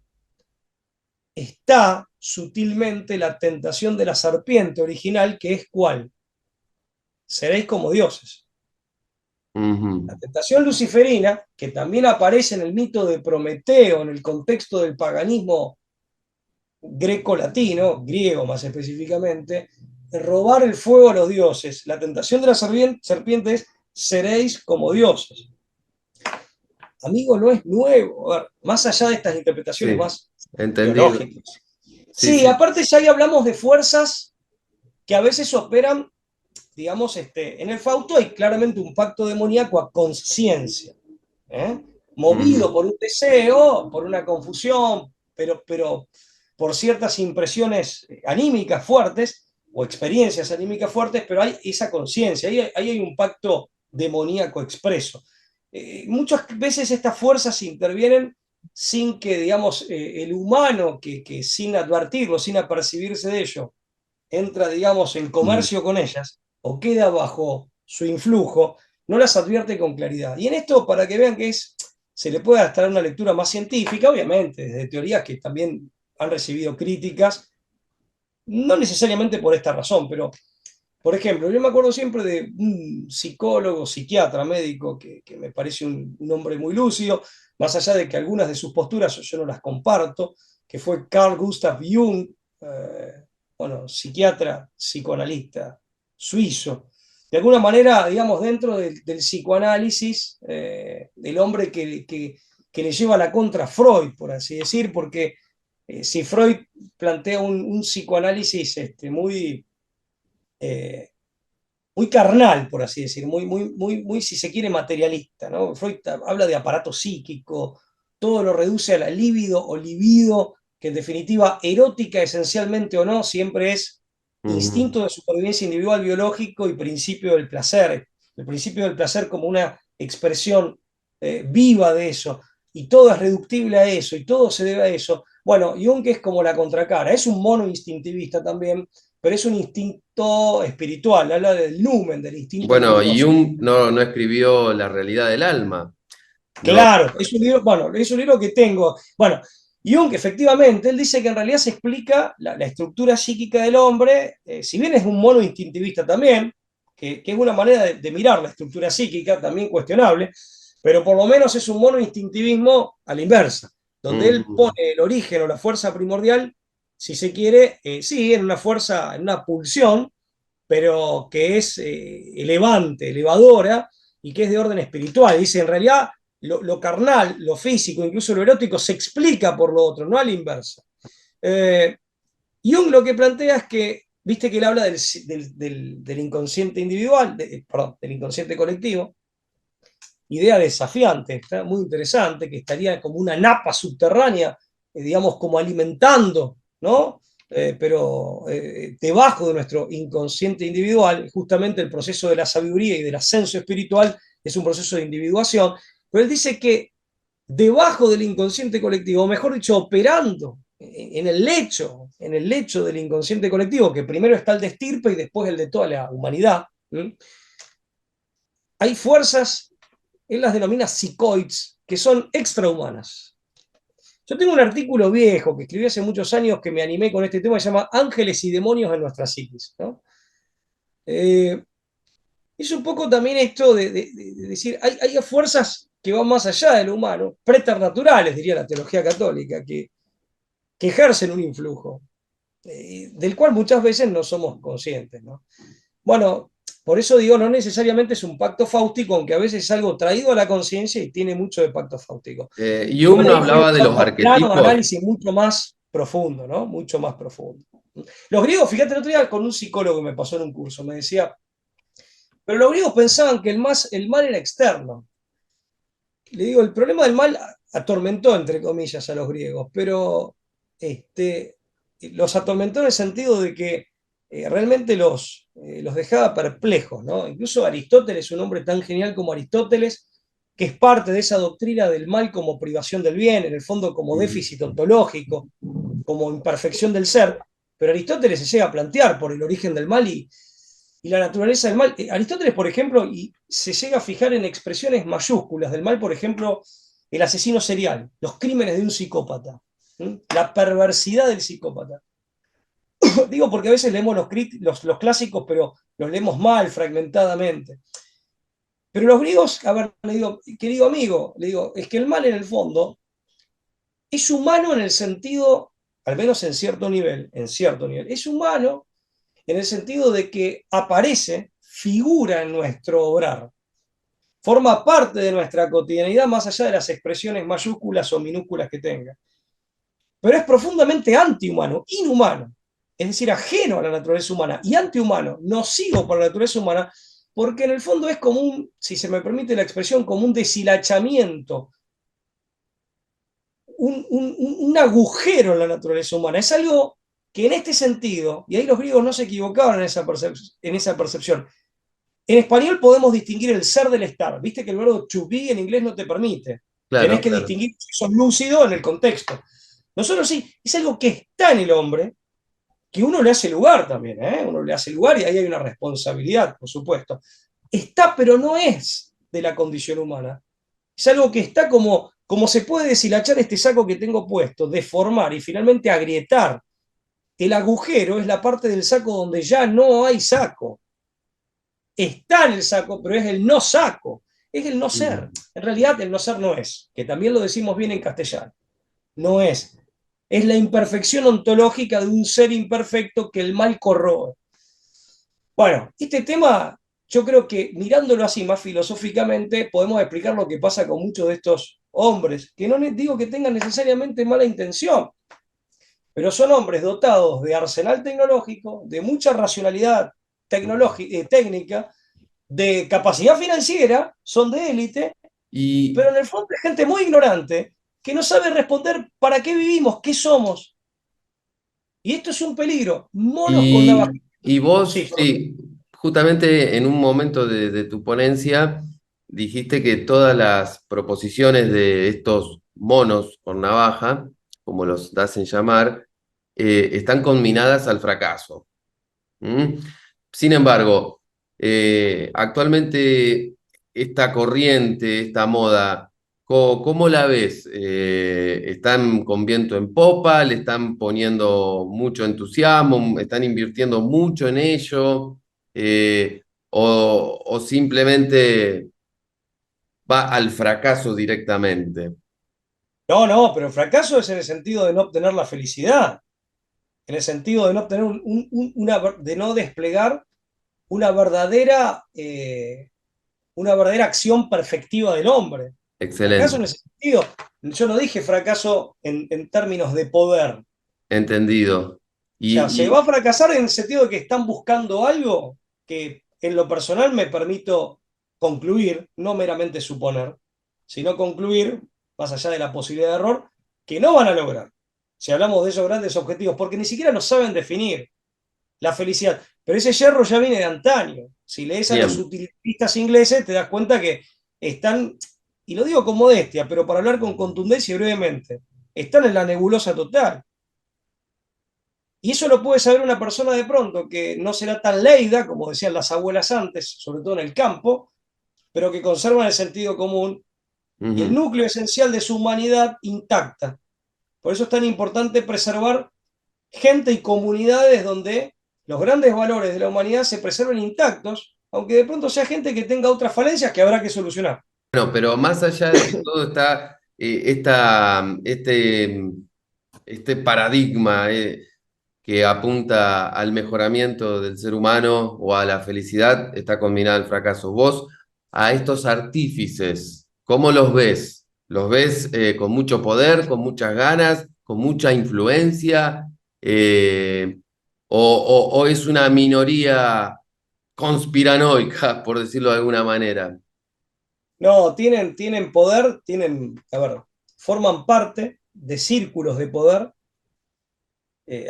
sutilmente la tentación de la serpiente original, que es ¿cuál? Seréis como dioses. La Ujú. tentación luciferina, que también aparece en el mito de Prometeo, en el contexto del paganismo greco-latino, griego más específicamente, robar el fuego a los dioses. La tentación de la serpiente es seréis como dioses. Amigo, no es nuevo. A ver, más allá de estas interpretaciones Sí, más entendido. teológicas. Sí, Sí, sí. aparte ya ahí hablamos de fuerzas que a veces operan, digamos, en el Fausto hay claramente un pacto demoníaco a conciencia, ¿eh? Movido Ujú. por un deseo, por una confusión, pero por ciertas impresiones anímicas fuertes o experiencias anímicas fuertes, pero hay esa conciencia, ahí hay un pacto demoníaco expreso. Muchas veces estas fuerzas intervienen sin que, digamos, el humano, que sin advertirlo, sin apercibirse de ello, entra, digamos, en Mm. comercio con ellas o queda bajo su influjo, no las advierte con claridad. Y en esto, para que vean que se le puede dar una lectura más científica, obviamente, desde teorías que también han recibido críticas, no necesariamente por esta razón, pero, por ejemplo, yo me acuerdo siempre de un psicólogo, psiquiatra, médico, que me parece un hombre muy lúcido, más allá de que algunas de sus posturas yo no las comparto, que fue Carl Gustav Jung, eh, bueno, psiquiatra, psicoanalista suizo. De alguna manera, digamos, dentro del psicoanálisis, el hombre que que le lleva la contra a Freud, por así decir, porque si Freud plantea un psicoanálisis muy, muy carnal, por así decir, muy, si se quiere, materialista, ¿no? Freud habla de aparato psíquico, todo lo reduce a la libido o libido, que en definitiva, erótica esencialmente o no, siempre es Ujú. instinto de supervivencia individual biológico y principio del placer. El principio del placer como una expresión viva de eso, y todo es reductible a eso, y todo se debe a eso. Bueno, Jung es como la contracara, es un mono instintivista también, pero es un instinto espiritual, habla del lumen, del instinto Bueno, luminoso. Jung no escribió La realidad del alma. No. Claro, es un libro, bueno, es un libro que tengo. Bueno, Jung, efectivamente, él dice que en realidad se explica la estructura psíquica del hombre, si bien es un mono instintivista también, que es una manera de mirar la estructura psíquica, también cuestionable, pero por lo menos es un mono instintivismo a la inversa, donde él pone Ujú. el origen o la fuerza primordial, si se quiere, sí, en una fuerza, en una pulsión, pero que es elevante, elevadora, y que es de orden espiritual. Dice, en realidad, lo carnal, lo físico, incluso lo erótico, se explica por lo otro, no a la inversa. Eh, Jung lo que plantea es que, viste que él habla del inconsciente individual, perdón, del inconsciente colectivo, idea desafiante, está muy interesante, que estaría como una napa subterránea, digamos, como alimentando, ¿no? Pero debajo de nuestro inconsciente individual, justamente el proceso de la sabiduría y del ascenso espiritual es un proceso de individuación, pero él dice que debajo del inconsciente colectivo, o mejor dicho, operando en el lecho del inconsciente colectivo, que primero está el de estirpe y después el de toda la humanidad, ¿sí? Hay fuerzas, él las denomina psicoids, que son extrahumanas. Yo tengo un artículo viejo que escribí hace muchos años que me animé con este tema, que se llama Ángeles y demonios en nuestra psiquis, ¿no? Es un poco también esto de decir, hay fuerzas que van más allá de lo humano, preternaturales, diría la teología católica, que ejercen un influjo, del cual muchas veces no somos conscientes, ¿no? Bueno, por eso digo, no necesariamente es un pacto fáustico, aunque a veces es algo traído a la conciencia y tiene mucho de pacto fáustico. Y Jung bueno, no ahí podemos hablaba de pasar los a plano de arquetipos. análisis mucho más profundo, ¿no? Mucho más profundo. Los griegos, fíjate, el otro día con un psicólogo que me pasó en un curso, me decía, pero los griegos pensaban que el mal era externo. Le digo, el problema del mal atormentó, entre comillas, a los griegos, pero los atormentó en el sentido de que realmente los dejaba perplejos, ¿no? Incluso Aristóteles, un hombre tan genial como Aristóteles, que es parte de esa doctrina del mal como privación del bien, en el fondo como Ujú. déficit ontológico, como imperfección del ser, pero Aristóteles se llega a plantear por el origen del mal y la naturaleza del mal. Aristóteles, por ejemplo, y se llega a fijar en expresiones mayúsculas del mal, por ejemplo, el asesino serial, los crímenes de un psicópata, la perversidad del psicópata. Digo porque a veces leemos los clásicos, pero los leemos mal, fragmentadamente. Pero los griegos, a ver, le digo, querido amigo, le digo, es que el mal en el fondo es humano en el sentido, al menos en cierto nivel, es humano en el sentido de que aparece, figura en nuestro obrar, forma parte de nuestra cotidianidad más allá de las expresiones mayúsculas o minúsculas que tenga. Pero es profundamente antihumano, inhumano, es decir, ajeno a la naturaleza humana y antihumano, nocivo para la naturaleza humana, porque en el fondo es como un, si se me permite la expresión, como un deshilachamiento, un agujero en la naturaleza humana. Es algo que en este sentido, y ahí los griegos no se equivocaban en esa percepción, en español podemos distinguir el ser del estar. Viste que el verbo to be en inglés no te permite. Tenés Claro, que claro. distinguir si sos lúcido en el contexto. Nosotros sí, es algo que está en el hombre, que uno le hace lugar también, ¿eh? Uno le hace lugar y ahí hay una responsabilidad, por supuesto. Está, pero no es de la condición humana. Es algo que está como se puede deshilachar este saco que tengo puesto, deformar y finalmente agrietar. El agujero es la parte del saco donde ya no hay saco. Está en el saco, pero es el no saco, es el no ser. Ujú. En realidad el no ser no es, que también lo decimos bien en castellano. No es. Es la imperfección ontológica de un ser imperfecto que el mal corroe. Bueno, este tema, yo creo que mirándolo así más filosóficamente, podemos explicar lo que pasa con muchos de estos hombres, que no digo que tengan necesariamente mala intención, pero son hombres dotados de arsenal tecnológico, de mucha racionalidad técnica, de capacidad financiera, son de élite, Y, pero en el fondo es gente muy ignorante que no sabe responder para qué vivimos, qué somos. Y esto es un peligro. Monos con navaja. y Sí, vos, sí, justamente en un momento de tu ponencia dijiste que todas las proposiciones de estos monos con navaja, como los hacen llamar, están conminadas al fracaso. ¿Mm? Sin embargo, actualmente esta corriente, esta moda, ¿cómo la ves? ¿Están con viento en popa? ¿Le están poniendo mucho entusiasmo? ¿Están invirtiendo mucho en ello? ¿O simplemente va al fracaso directamente? no, no, pero fracaso es en el sentido de no obtener la felicidad, en el sentido de no obtener de no desplegar una una verdadera acción perfectiva del hombre. Fracaso en Excelente, ese sentido. Yo no dije fracaso en términos de poder. O entendido. sea, se Y, va a fracasar en el sentido de que están buscando algo que en lo personal me permito concluir, no meramente suponer, sino concluir, más allá de la posibilidad de error, que no van a lograr. Si hablamos de esos grandes objetivos, porque ni siquiera nos saben definir la felicidad. Pero ese yerro ya viene de antaño. Si lees a los bien. utilitaristas ingleses, te das cuenta que están, y lo digo con modestia, pero para hablar con contundencia y brevemente, están en la nebulosa total. Y eso lo puede saber una persona de pronto que no será tan leída, como decían las abuelas antes, sobre todo en el campo, pero que conservan el sentido común y el Ujú. núcleo esencial de su humanidad intacta. Por eso es tan importante preservar gente y comunidades donde los grandes valores de la humanidad se preserven intactos, aunque de pronto sea gente que tenga otras falencias que habrá que solucionar. Bueno, pero más allá de todo está este paradigma que apunta al mejoramiento del ser humano o a la felicidad, está combinado al fracaso. Vos, a estos artífices, ¿cómo los ves? ¿Los ves con mucho poder, con muchas ganas, con mucha influencia? Eh, o es una minoría conspiranoica, por decirlo de alguna manera? No, tienen poder, a ver, forman parte de círculos de poder,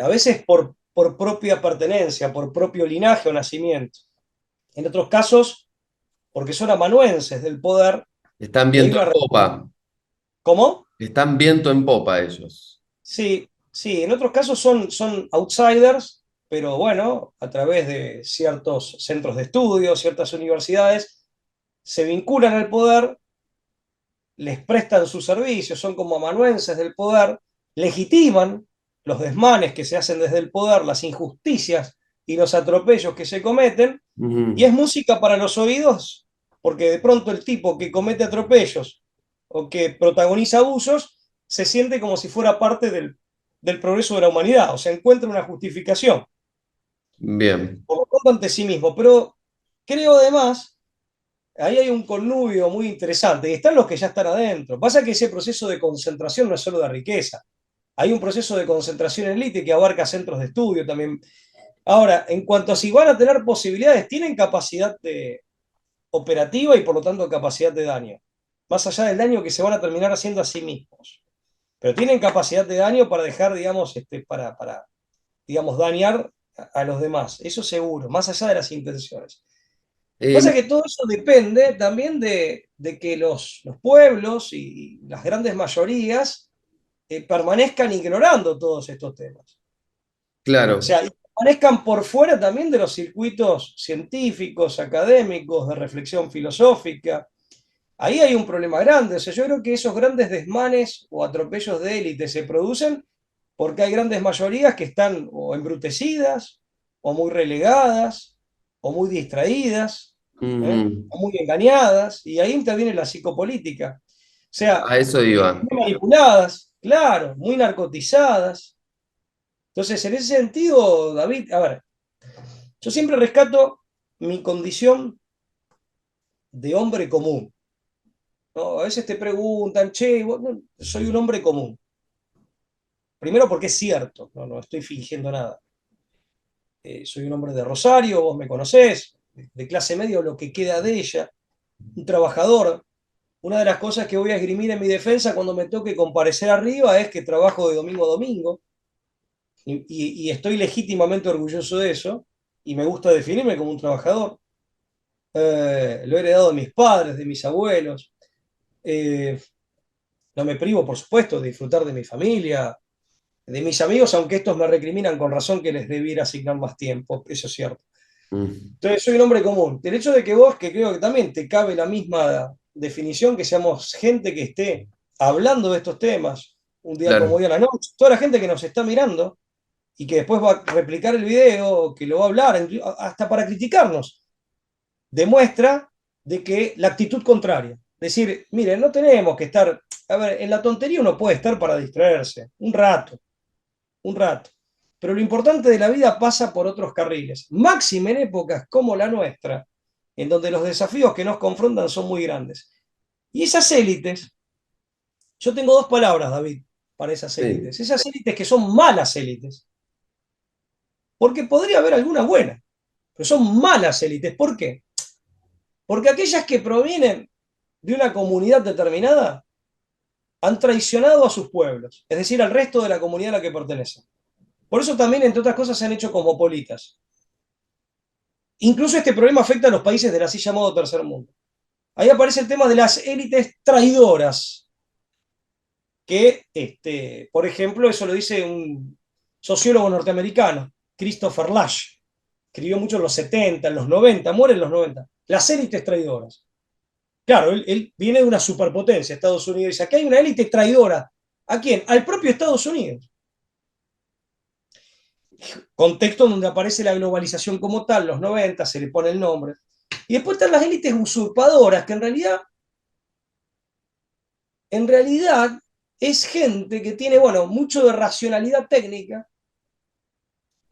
a veces por propia pertenencia, por propio linaje o nacimiento. En otros casos, porque son amanuenses del poder, Están y hay viento una... en popa. ¿Cómo? Están viento en popa ellos. Sí, sí, en otros casos son outsiders, pero bueno, a través de ciertos centros de estudio, ciertas universidades, se vinculan al poder, les prestan sus servicios, son como amanuenses del poder, legitiman los desmanes que se hacen desde el poder, las injusticias y los atropellos que se cometen, y Ujú. es música para los oídos, porque de pronto el tipo que comete atropellos o que protagoniza abusos se siente como si fuera parte del progreso de la humanidad, o sea, encuentra una justificación, Bien. por lo tanto, ante sí mismo. Pero creo además, ahí hay un connubio muy interesante, y están los que ya están adentro. Pasa que ese proceso de concentración no es solo de riqueza, hay un proceso de concentración en élite que abarca centros de estudio también. Ahora, en cuanto a si van a tener posibilidades, tienen capacidad operativa y por lo tanto capacidad de daño, más allá del daño que se van a terminar haciendo a sí mismos. Pero tienen capacidad de daño para dejar, digamos, digamos, dañar a los demás, eso seguro, más allá de las intenciones. Eh, Pasa que todo eso depende también de que los pueblos y las grandes mayorías permanezcan ignorando todos estos temas. O claro. sea, y permanezcan por fuera también de los circuitos científicos, académicos, de reflexión filosófica. Ahí hay un problema grande. O sea, yo creo que esos grandes desmanes o atropellos de élite se producen porque hay grandes mayorías que están o embrutecidas, o muy relegadas, o muy distraídas, Ujú. o muy engañadas, y ahí interviene la psicopolítica. O sea, A eso iba. muy manipuladas, claro, muy narcotizadas. Entonces, en ese sentido, David, a ver, yo siempre rescato mi condición de hombre común. ¿no? A veces te preguntan, che, no, soy un hombre común. Primero porque es cierto, no estoy fingiendo nada. Soy un hombre de Rosario, vos me conocés, de clase media o lo que queda de ella, un trabajador. Una de las cosas que voy a esgrimir en mi defensa cuando me toque comparecer arriba es que trabajo de domingo a domingo y estoy legítimamente orgulloso de eso y me gusta definirme como un trabajador. Lo he heredado de mis padres, de mis abuelos. Eh, no me privo, por supuesto, de disfrutar de mi familia, de mis amigos, aunque estos me recriminan con razón que les debiera asignar más tiempo, eso es cierto. Mm, Entonces soy un hombre común. El hecho de que vos, que creo que también te cabe la misma definición, que seamos gente que esté hablando de estos temas, un día como claro. hoy a la noche, toda la gente que nos está mirando y que después va a replicar el video, que lo va a hablar, hasta para criticarnos, demuestra de que la actitud contraria. Decir, mire, no tenemos que estar, a ver, en la tontería uno puede estar para distraerse, un rato. Pero lo importante de la vida pasa por otros carriles, máxime en épocas como la nuestra, en donde los desafíos que nos confrontan son muy grandes. Y esas élites, yo tengo dos palabras, David, para Sí. esas élites que son malas élites, porque podría haber algunas buenas, pero son malas élites. ¿Por qué? Porque aquellas que provienen de una comunidad determinada han traicionado a sus pueblos, es decir, al resto de la comunidad a la que pertenecen. Por eso también, entre otras cosas, se han hecho cosmopolitas. Incluso este problema afecta a los países del así llamado tercer mundo. Ahí aparece el tema de las élites traidoras, que, por ejemplo, eso lo dice un sociólogo norteamericano, Christopher Lasch, escribió mucho en los 70, en los 90, muere en los 90. Las élites traidoras. Claro, él viene de una superpotencia, Estados Unidos, y dice, aquí hay una élite traidora. ¿A quién? Al propio Estados Unidos. Contexto donde aparece la globalización como tal, los 90, se le pone el nombre. Y después están las élites usurpadoras, que en realidad es gente que tiene, bueno, mucho de racionalidad técnica,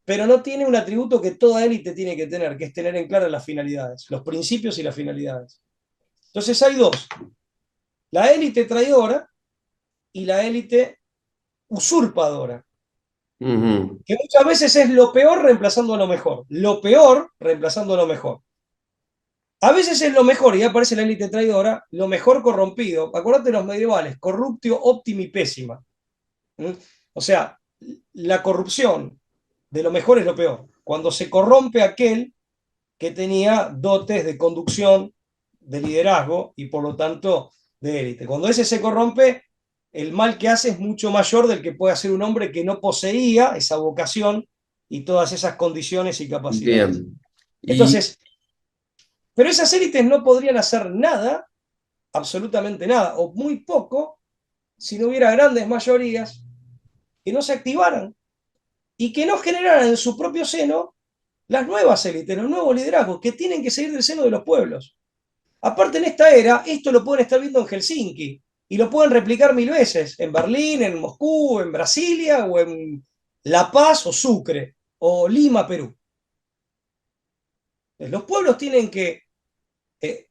pero no tiene un atributo que toda élite tiene que tener, que es tener en claro las finalidades, los principios y las finalidades. Entonces hay dos, la élite traidora y la élite usurpadora, Ujú. que muchas veces es lo peor reemplazando a lo mejor, lo peor reemplazando a lo mejor. A veces es lo mejor, y aparece la élite traidora, lo mejor corrompido. Acordate de los medievales, corruptio, optimi, pésima. ¿Mm? O sea, la corrupción de lo mejor es lo peor. Cuando se corrompe aquel que tenía dotes de conducción, de liderazgo y por lo tanto de élite. Cuando ese se corrompe, el mal que hace es mucho mayor del que puede hacer un hombre que no poseía esa vocación y todas esas condiciones y capacidades. Bien. Y Entonces, pero esas élites no podrían hacer nada, absolutamente nada, o muy poco, si no hubiera grandes mayorías que no se activaran y que no generaran en su propio seno las nuevas élites, los nuevos liderazgos que tienen que salir del seno de los pueblos. Aparte, en esta era, esto lo pueden estar viendo en Helsinki y lo pueden replicar mil veces, en Berlín, en Moscú, en Brasilia o en La Paz o Sucre o Lima, Perú. Los pueblos tienen que eh,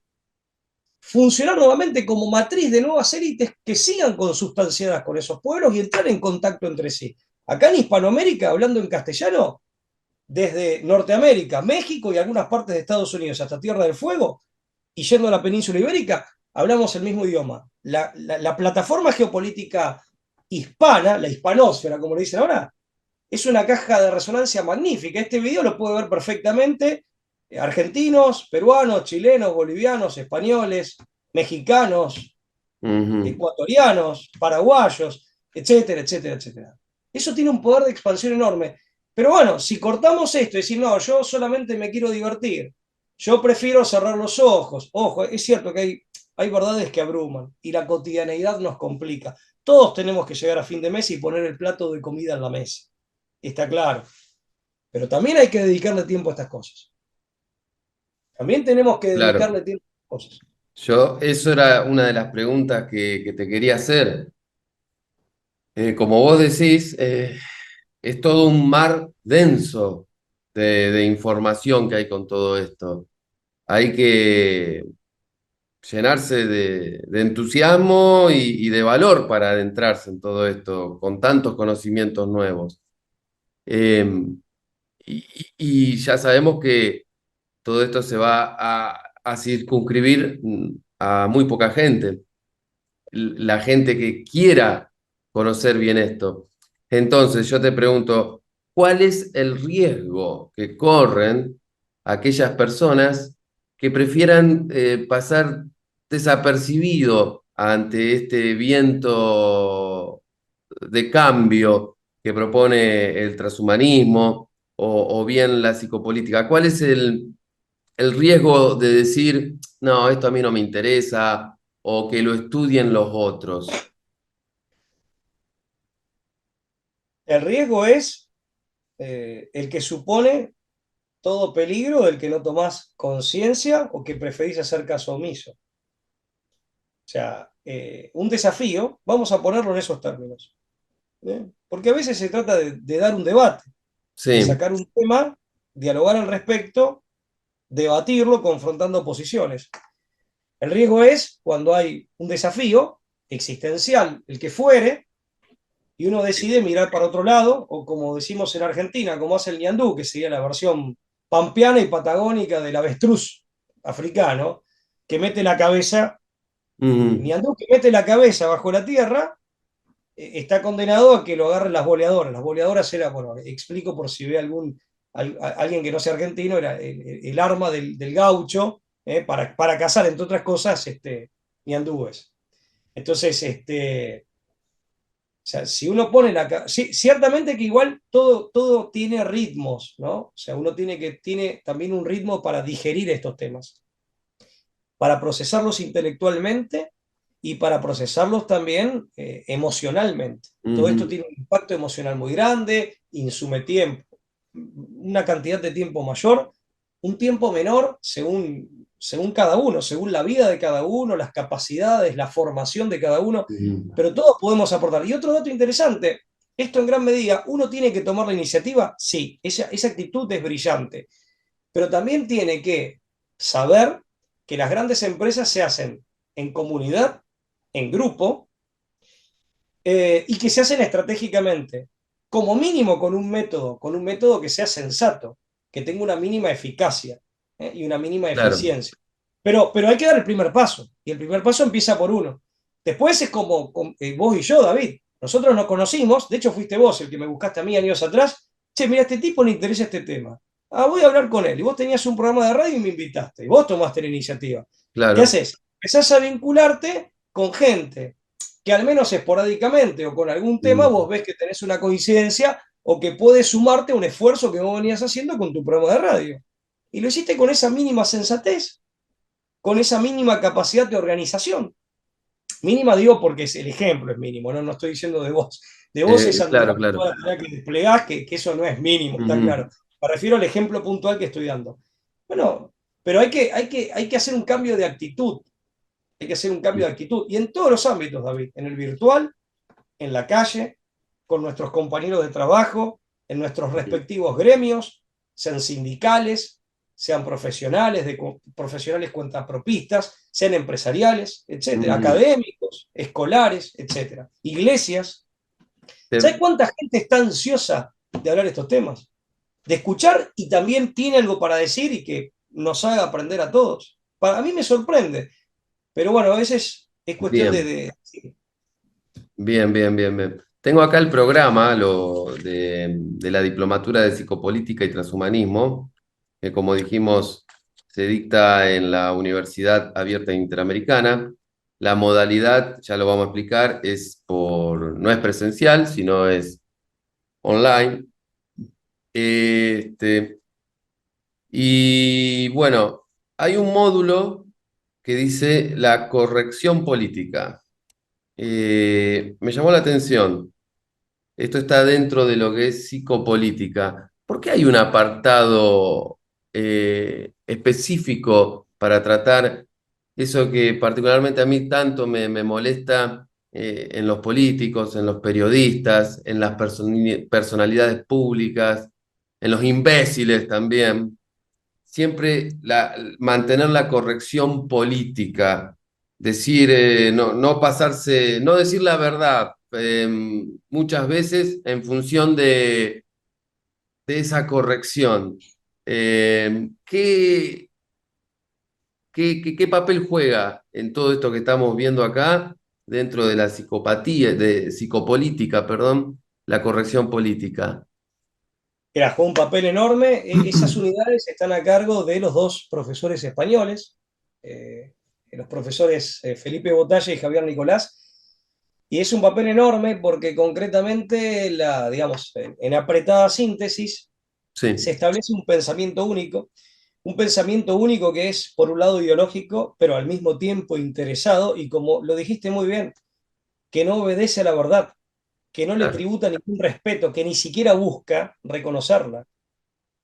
funcionar nuevamente como matriz de nuevas élites que sigan consubstanciadas con esos pueblos y entrar en contacto entre sí. Acá en Hispanoamérica, hablando en castellano, desde Norteamérica, México y algunas partes de Estados Unidos hasta Tierra del Fuego, y yendo a la península ibérica, hablamos el mismo idioma. La plataforma geopolítica hispana, la hispanósfera, como le dicen ahora, es una caja de resonancia magnífica. Este video lo puede ver perfectamente argentinos, peruanos, chilenos, bolivianos, españoles, mexicanos, ujú, ecuatorianos, paraguayos, etcétera, etcétera, etcétera. Eso tiene un poder de expansión enorme. Pero bueno, si cortamos esto y decir, no, yo solamente me quiero divertir, yo prefiero cerrar los ojos. Ojo, es cierto que hay verdades que abruman y la cotidianeidad nos complica. Todos tenemos que llegar a fin de mes y poner el plato de comida en la mesa. Está claro. Pero también hay que dedicarle tiempo a estas cosas. También tenemos que claro. dedicarle tiempo a estas cosas. Eso era una de las preguntas que te quería hacer. Como vos decís, es todo un mar denso de información que hay con todo esto. Hay que, llenarse de entusiasmo y de valor para adentrarse en todo esto, con tantos conocimientos nuevos. Eh, y ya sabemos que todo esto se va a circunscribir a muy poca gente, la gente que quiera conocer bien esto. Entonces yo te pregunto, ¿cuál es el riesgo que corren aquellas personas que prefieran pasar desapercibido ante este viento de cambio que propone el transhumanismo o bien la psicopolítica? ¿Cuál es el riesgo de decir, no, esto a mí no me interesa, o que lo estudien los otros? El riesgo es el que supone todo peligro del que no tomás conciencia o que preferís hacer caso omiso. O sea, un desafío, vamos a ponerlo en esos términos. Porque a veces se trata de dar un debate, de Sí. sacar un tema, dialogar al respecto, debatirlo confrontando posiciones. El riesgo es cuando hay un desafío existencial, el que fuere, y uno decide mirar para otro lado, o como decimos en Argentina, como hace el ñandú, que sería la versión pampeana y patagónica del avestruz africano, que mete la cabeza, Ujú. ñandú que mete la cabeza bajo la tierra, está condenado a que lo agarren las boleadoras. Las boleadoras era, bueno, explico por si ve alguien que no sea argentino, era el arma del gaucho para cazar, entre otras cosas, ñandúes. Entonces, o sea, si uno pone sí, ciertamente que igual todo tiene ritmos, ¿no? O sea, uno tiene también un ritmo para digerir estos temas, para procesarlos intelectualmente y para procesarlos también emocionalmente. Todo esto Ujú. tiene un impacto emocional muy grande, insume tiempo, una cantidad de tiempo mayor, un tiempo menor según cada uno, según la vida de cada uno, las capacidades, la formación de cada uno, Ujú. pero todos podemos aportar. Y otro dato interesante, esto en gran medida, uno tiene que tomar la iniciativa, sí, esa actitud es brillante, pero también tiene que saber que las grandes empresas se hacen en comunidad, en grupo, y que se hacen estratégicamente, como mínimo con un método que sea sensato, que tenga una mínima eficacia y una mínima Claro, eficiencia. Pero hay que dar el primer paso, y el primer paso empieza por uno. Después es como vos y yo, David. Nosotros nos conocimos, de hecho fuiste vos el que me buscaste a mí años atrás. Che, mira, a este tipo le interesa este tema. Ah, voy a hablar con él. Y vos tenías un programa de radio y me invitaste. Y vos tomaste la iniciativa. ¿Qué claro. haces? Empezás a vincularte con gente que al menos esporádicamente o con algún tema Ujú. vos ves que tenés una coincidencia o que puedes sumarte a un esfuerzo que vos venías haciendo con tu programa de radio. Y lo hiciste con esa mínima sensatez, con esa mínima capacidad de organización. Mínima digo porque es el ejemplo es mínimo, no estoy diciendo de vos. De vos es Claro, admirable claro. toda la tarea que desplegás, que eso no es mínimo, está Ujú. claro. Me refiero al ejemplo puntual que estoy dando. Bueno, pero hay que hacer un cambio de actitud, hay que hacer un cambio de actitud. Y en todos los ámbitos, David, en el virtual, en la calle, con nuestros compañeros de trabajo, en nuestros Ujú. respectivos gremios, sean sindicales, sean profesionales, profesionales cuentapropistas, sean empresariales, etcétera, Ujú. académicos, escolares, etcétera, iglesias. ¿Sabes Te- cuánta gente está ansiosa de hablar estos temas? De escuchar y también tiene algo para decir y que nos haga aprender a todos. Para mí me sorprende, pero bueno, a veces es cuestión Bien, sí. bien, bien, bien, bien. Tengo acá el programa de la Diplomatura de Psicopolítica y Transhumanismo, que como dijimos se dicta en la Universidad Abierta Interamericana. La modalidad, ya lo vamos a explicar, no es presencial, sino es online. Este, y bueno, hay un módulo que dice la corrección política. Me llamó la atención. Esto está dentro de lo que es psicopolítica. ¿Por qué hay un apartado específico para tratar eso que particularmente a mí tanto me molesta en los políticos, en los periodistas, en las personalidades públicas, en los imbéciles también? Siempre mantener la corrección política. decir, no pasarse, no decir la verdad, muchas veces en función de esa corrección. ¿Qué, qué papel juega en todo esto que estamos viendo acá, dentro de la psicopatía, de psicopolítica, perdón, la corrección política? Era, juega un papel enorme. Esas unidades están a cargo de los dos profesores españoles, los profesores Felipe Botalla y Javier Nicolás. Y es un papel enorme porque concretamente, digamos, en apretada síntesis, se Sí, establece un pensamiento único que es, por un lado, ideológico, pero al mismo tiempo interesado, y como lo dijiste muy bien, que no obedece a la verdad, que no le claro, tributa ningún respeto, que ni siquiera busca reconocerla.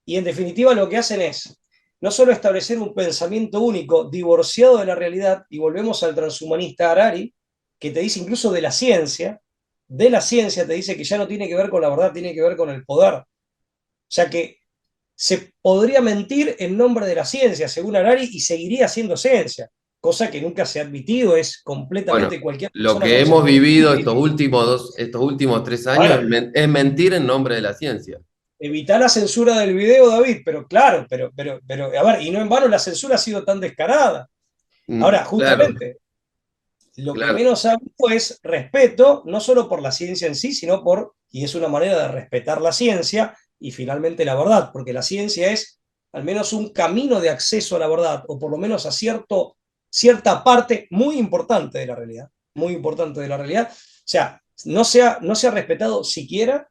Y en definitiva lo que hacen es no solo establecer un pensamiento único, divorciado de la realidad, y volvemos al transhumanista Harari, que te dice incluso de la ciencia te dice que ya no tiene que ver con la verdad, tiene que ver con el poder. O sea que se podría mentir en nombre de la ciencia, según Harari, y seguiría siendo ciencia, cosa que nunca se ha admitido, es bueno, completamente cualquier lo persona que con hemos sentido vivido común. estos últimos 3 años Bueno, es mentir en nombre de la ciencia. evitar la censura del video, David, pero claro, pero, a ver, y no en vano la censura ha sido tan descarada. Ahora, Claro, justamente, lo que claro, menos ha habido es respeto, no solo por la ciencia en sí, sino por, y es una manera de respetar la ciencia y finalmente la verdad, porque la ciencia es al menos un camino de acceso a la verdad, o por lo menos a cierta parte muy importante de la realidad, muy importante de la realidad. O sea, no se ha respetado siquiera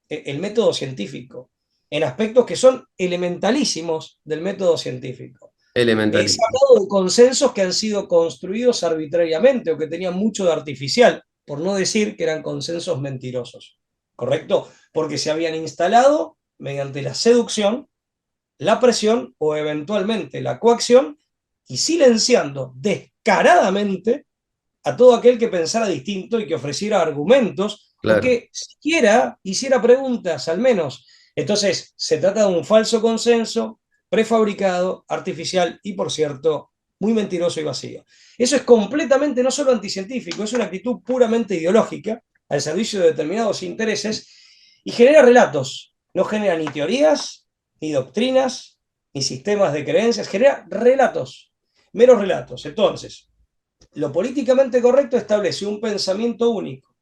el método científico, en aspectos que son elementalísimos del método científico. Se ha elementalísimo. hablado de consensos que han sido construidos arbitrariamente o que tenían mucho de artificial, por no decir que eran consensos mentirosos, ¿correcto? Porque se habían instalado mediante la seducción, la presión o eventualmente la coacción y silenciando descaradamente a todo aquel que pensara distinto y que ofreciera argumentos o Claro. que siquiera hiciera preguntas, al menos. Entonces, se trata de un falso consenso, prefabricado, artificial y, por cierto, muy mentiroso y vacío. Eso es completamente no solo anticientífico, es una actitud puramente ideológica al servicio de determinados intereses y genera relatos. No genera ni teorías, ni doctrinas, ni sistemas de creencias, genera relatos, meros relatos. Entonces, lo políticamente correcto establece un pensamiento único,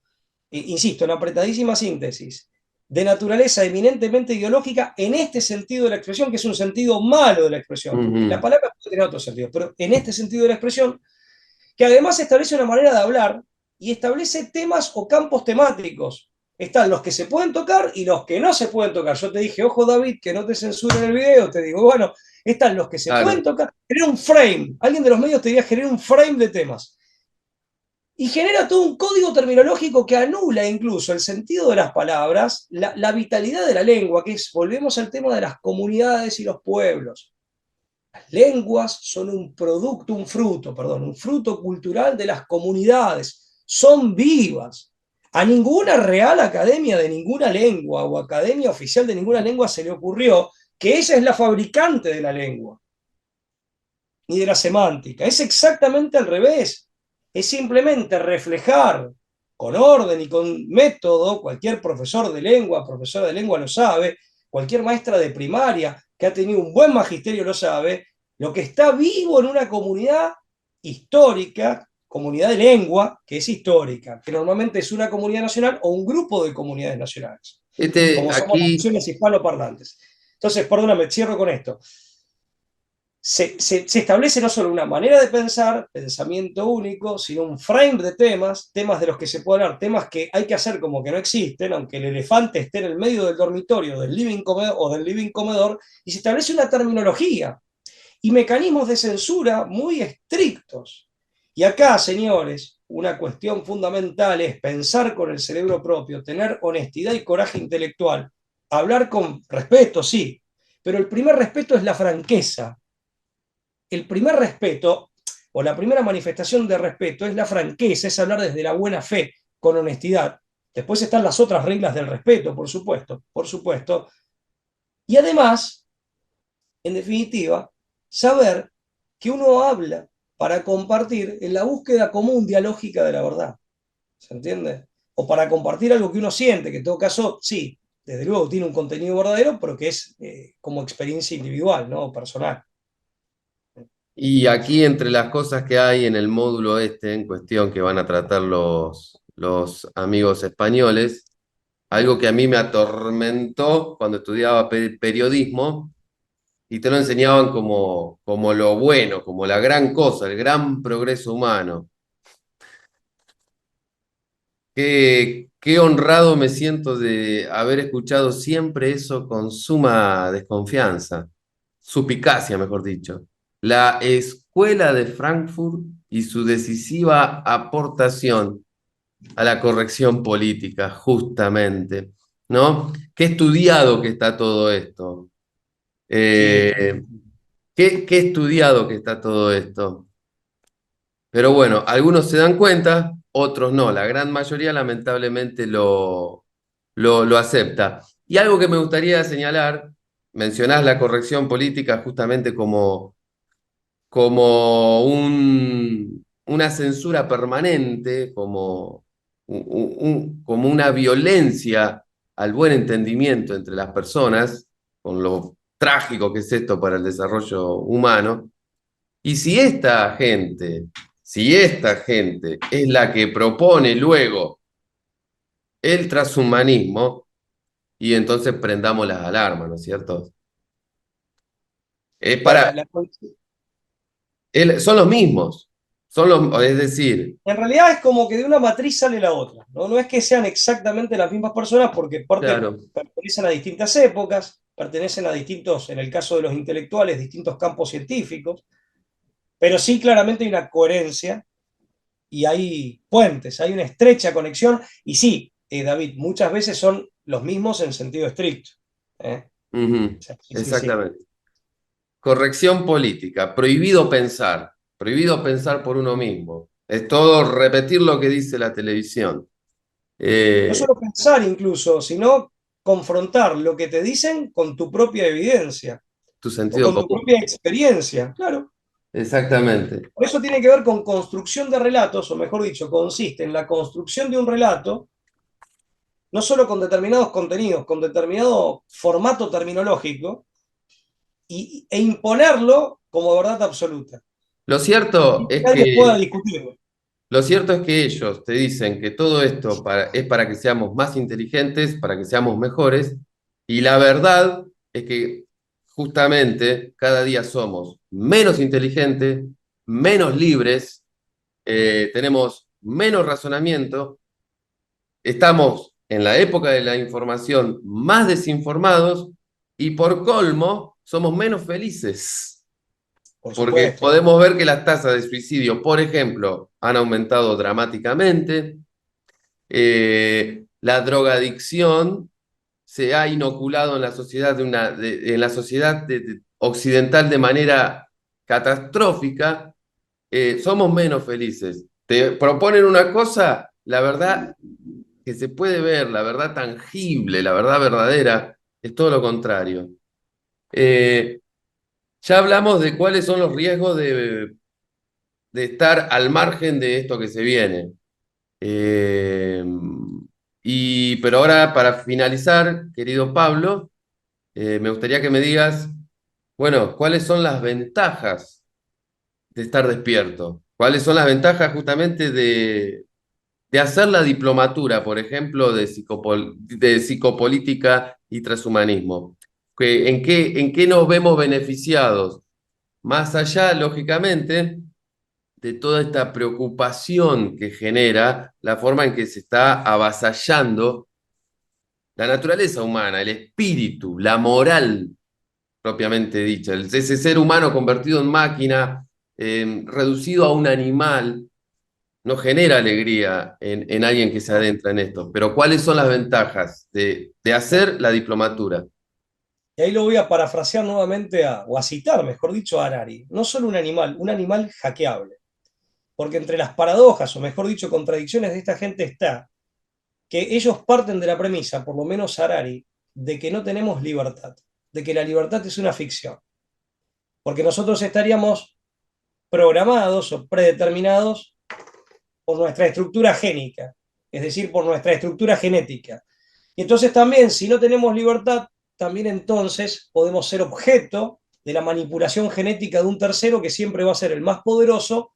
insisto, en apretadísima síntesis, de naturaleza eminentemente ideológica en este sentido de la expresión, que es un sentido malo de la expresión. La Ujú. palabra puede tener otros sentidos, pero en este sentido de la expresión, que además establece una manera de hablar y establece temas o campos temáticos. Están los que se pueden tocar y los que no se pueden tocar. Yo te dije, ojo David, que no te censuren el video. Te digo, bueno, están los que se pueden Claro. tocar. Genera un frame. Alguien de los medios te diría generar un frame de temas. Y genera todo un código terminológico que anula incluso el sentido de las palabras, la vitalidad de la lengua, que es, volvemos al tema de las comunidades y los pueblos. Las lenguas son un fruto cultural de las comunidades, son vivas. A ninguna real academia de ninguna lengua o academia oficial de ninguna lengua se le ocurrió que ella es la fabricante de la lengua, ni de la semántica. Es exactamente al revés. Es simplemente reflejar con orden y con método, cualquier profesor de lengua, profesora de lengua lo sabe, cualquier maestra de primaria que ha tenido un buen magisterio lo sabe, lo que está vivo en una comunidad histórica, comunidad de lengua, que es histórica, que normalmente es una comunidad nacional o un grupo de comunidades nacionales, como somos las Aquí, naciones hispanoparlantes. Entonces, perdóname, cierro con esto. Se establece no solo una manera de pensar, pensamiento único, sino un frame de temas de los que se puede hablar, temas que hay que hacer como que no existen, aunque el elefante esté en el medio del dormitorio, del living comedor o del living comedor, y se establece una terminología y mecanismos de censura muy estrictos. Y acá, señores, una cuestión fundamental es pensar con el cerebro propio, tener honestidad y coraje intelectual, hablar con respeto, sí, pero el primer respeto es la franqueza. El primer respeto o la primera manifestación de respeto es la franqueza, es hablar desde la buena fe, con honestidad. Después están las otras reglas del respeto, por supuesto, por supuesto. Y además, en definitiva, saber que uno habla para compartir en la búsqueda común dialógica de la verdad. ¿Se entiende? O para compartir algo que uno siente, que en todo caso, sí, desde luego tiene un contenido verdadero, pero que es como experiencia individual, ¿no? Personal. Y aquí entre las cosas que hay en el módulo este en cuestión que van a tratar los amigos españoles, algo que a mí me atormentó cuando estudiaba periodismo y te lo enseñaban como lo bueno, como la gran cosa, el gran progreso humano. Qué honrado me siento de haber escuchado siempre eso con suma desconfianza, suspicacia, mejor dicho. La Escuela de Frankfurt y su decisiva aportación a la corrección política, justamente, ¿no? Qué estudiado que está todo esto. Sí, Qué estudiado que está todo esto. Pero bueno, algunos se dan cuenta, otros no. La gran mayoría lamentablemente lo acepta. Y algo que me gustaría señalar, mencionás la corrección política justamente como una censura permanente, como una violencia al buen entendimiento entre las personas, con lo trágico que es esto para el desarrollo humano. Y si esta gente es la que propone luego el transhumanismo, y entonces prendamos las alarmas, ¿no es cierto? Es bueno, para, son los mismos, es decir, en realidad es como que de una matriz sale la otra, ¿no? No es que sean exactamente las mismas personas porque claro, pertenecen a distintas épocas, pertenecen a distintos, en el caso de los intelectuales, distintos campos científicos, pero sí claramente hay una coherencia y hay puentes, hay una estrecha conexión. Y sí, David, muchas veces son los mismos en sentido estricto. ¿Eh? ujú, O sea, sí, sí, sí. exactamente. Corrección política, prohibido pensar por uno mismo. Es todo repetir lo que dice la televisión. No Eh, solo pensar incluso, sino confrontar lo que te dicen con tu propia evidencia tu o sentido con tu común. propia experiencia. Claro. Exactamente. Por eso tiene que ver con construcción de relatos, o mejor dicho, consiste en la construcción de un relato, no solo con determinados contenidos, con determinado formato terminológico, e imponerlo como verdad absoluta. Lo cierto Y que es nadie pueda que discutirlo. Lo cierto es que ellos te dicen que todo esto es para que seamos más inteligentes, para que seamos mejores, y la verdad es que justamente cada día somos menos inteligentes, menos libres, tenemos menos razonamiento, estamos en la época de la información más desinformados y por colmo somos menos felices. Por Porque supuesto. podemos ver que las tasas de suicidio, por ejemplo, han aumentado dramáticamente. La drogadicción se ha inoculado en la sociedad, en la sociedad occidental de manera catastrófica. Somos menos felices. Te proponen una cosa, la verdad que se puede ver, la verdad tangible, la verdad verdadera, es todo lo contrario. Eh, ya hablamos de cuáles son los riesgos de estar al margen de esto que se viene. Eh, pero ahora, para finalizar, querido Pablo, me gustaría que me digas, bueno, ¿cuáles son las ventajas de estar despierto? ¿Cuáles son las ventajas justamente de hacer la diplomatura, por ejemplo, de psicopolítica y transhumanismo? ¿En qué nos vemos beneficiados? Más allá, lógicamente, de toda esta preocupación que genera la forma en que se está avasallando la naturaleza humana, el espíritu, la moral propiamente dicha, ese ser humano convertido en máquina, reducido a un animal, no genera alegría en alguien que se adentra en esto. Pero ¿cuáles son las ventajas de hacer la diplomatura? Y ahí lo voy a parafrasear nuevamente, o a citar, mejor dicho, a Harari. No solo un animal hackeable. Porque entre las paradojas, o mejor dicho, contradicciones de esta gente está que ellos parten de la premisa, por lo menos Harari, de que no tenemos libertad, de que la libertad es una ficción. Porque nosotros estaríamos programados o predeterminados por nuestra estructura génica, es decir, por nuestra estructura genética. Y entonces también, si no tenemos libertad, también entonces podemos ser objeto de la manipulación genética de un tercero que siempre va a ser el más poderoso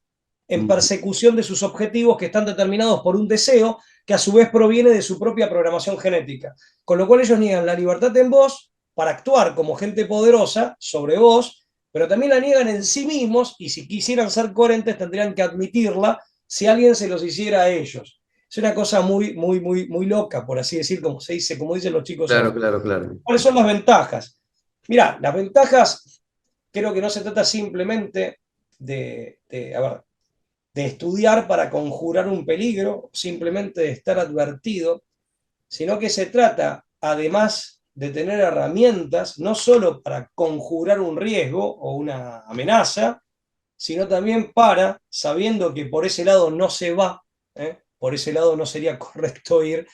en persecución de sus objetivos que están determinados por un deseo que a su vez proviene de su propia programación genética. Con lo cual ellos niegan la libertad en vos para actuar como gente poderosa sobre vos, pero también la niegan en sí mismos y si quisieran ser coherentes tendrían que admitirla si alguien se los hiciera a ellos. Es una cosa muy loca, por así decir, como se dice, como dicen los chicos Claro, ahora. claro, claro. ¿Cuáles son las ventajas? Mirá, las ventajas creo que no se trata simplemente a ver, de estudiar para conjurar un peligro, simplemente de estar advertido, sino que se trata, además de tener herramientas, no solo para conjurar un riesgo o una amenaza, sino también para, sabiendo que por ese lado no se va, por ese lado no sería correcto ir,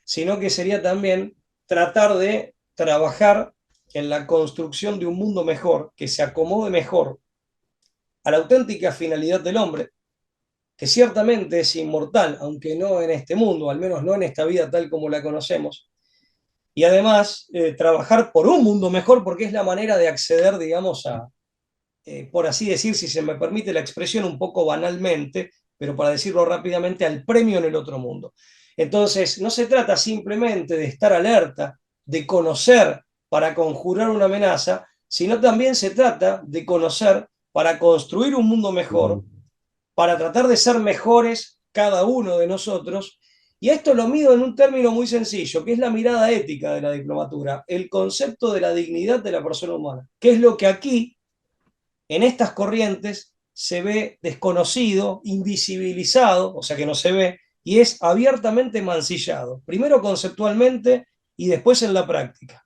sino que sería también tratar de trabajar en la construcción de un mundo mejor, que se acomode mejor a la auténtica finalidad del hombre, que ciertamente es inmortal, aunque no en este mundo, al menos no en esta vida tal como la conocemos, y además trabajar por un mundo mejor, porque es la manera de acceder, digamos, por así decir, si se me permite la expresión un poco banalmente, pero para decirlo rápidamente, al premio en el otro mundo. Entonces, no se trata simplemente de estar alerta, de conocer para conjurar una amenaza, sino también se trata de conocer para construir un mundo mejor, para tratar de ser mejores cada uno de nosotros. Y esto lo mido en un término muy sencillo, que es la mirada ética de la diplomatura, el concepto de la dignidad de la persona humana, que es lo que aquí, en estas corrientes, se ve desconocido, invisibilizado, o sea que no se ve, y es abiertamente mancillado, primero conceptualmente y después en la práctica.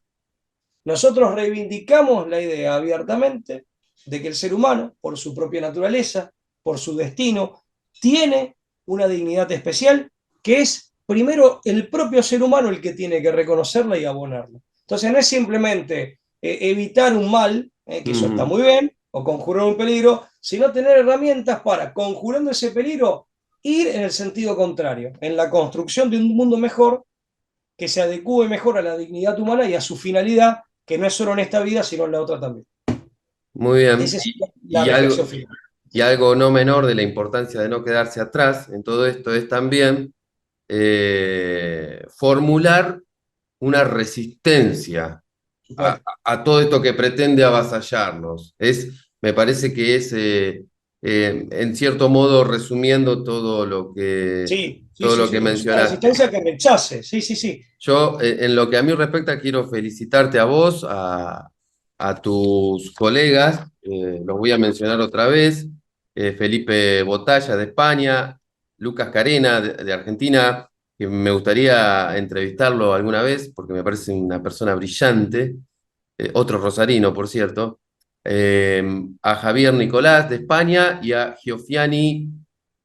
Nosotros reivindicamos la idea abiertamente de que el ser humano, por su propia naturaleza, por su destino, tiene una dignidad especial que es primero el propio ser humano el que tiene que reconocerla y abonarla. Entonces no es simplemente evitar un mal, que eso está muy bien, o conjurar un peligro, sino tener herramientas para, conjurando ese peligro, ir en el sentido contrario, en la construcción de un mundo mejor que se adecue mejor a la dignidad humana y a su finalidad, que no es solo en esta vida, sino en la otra también. Muy bien. Esa es la Y algo, reflexión final. y algo no menor de la importancia de no quedarse atrás en todo esto es también formular una resistencia a todo esto que pretende avasallarnos. Me parece que es, en cierto modo, resumiendo Sí, sí, todo sí, lo que sí. Es una mencionaste. resistencia que rechace. Sí, sí, sí. Yo, en lo que a mí respecta, quiero felicitarte a vos, a tus colegas, los voy a mencionar otra vez, Felipe Botalla de España, Lucas Carena de Argentina, que me gustaría entrevistarlo alguna vez porque me parece una persona brillante, otro rosarino, por cierto, a Javier Nicolás de España y a Giofiani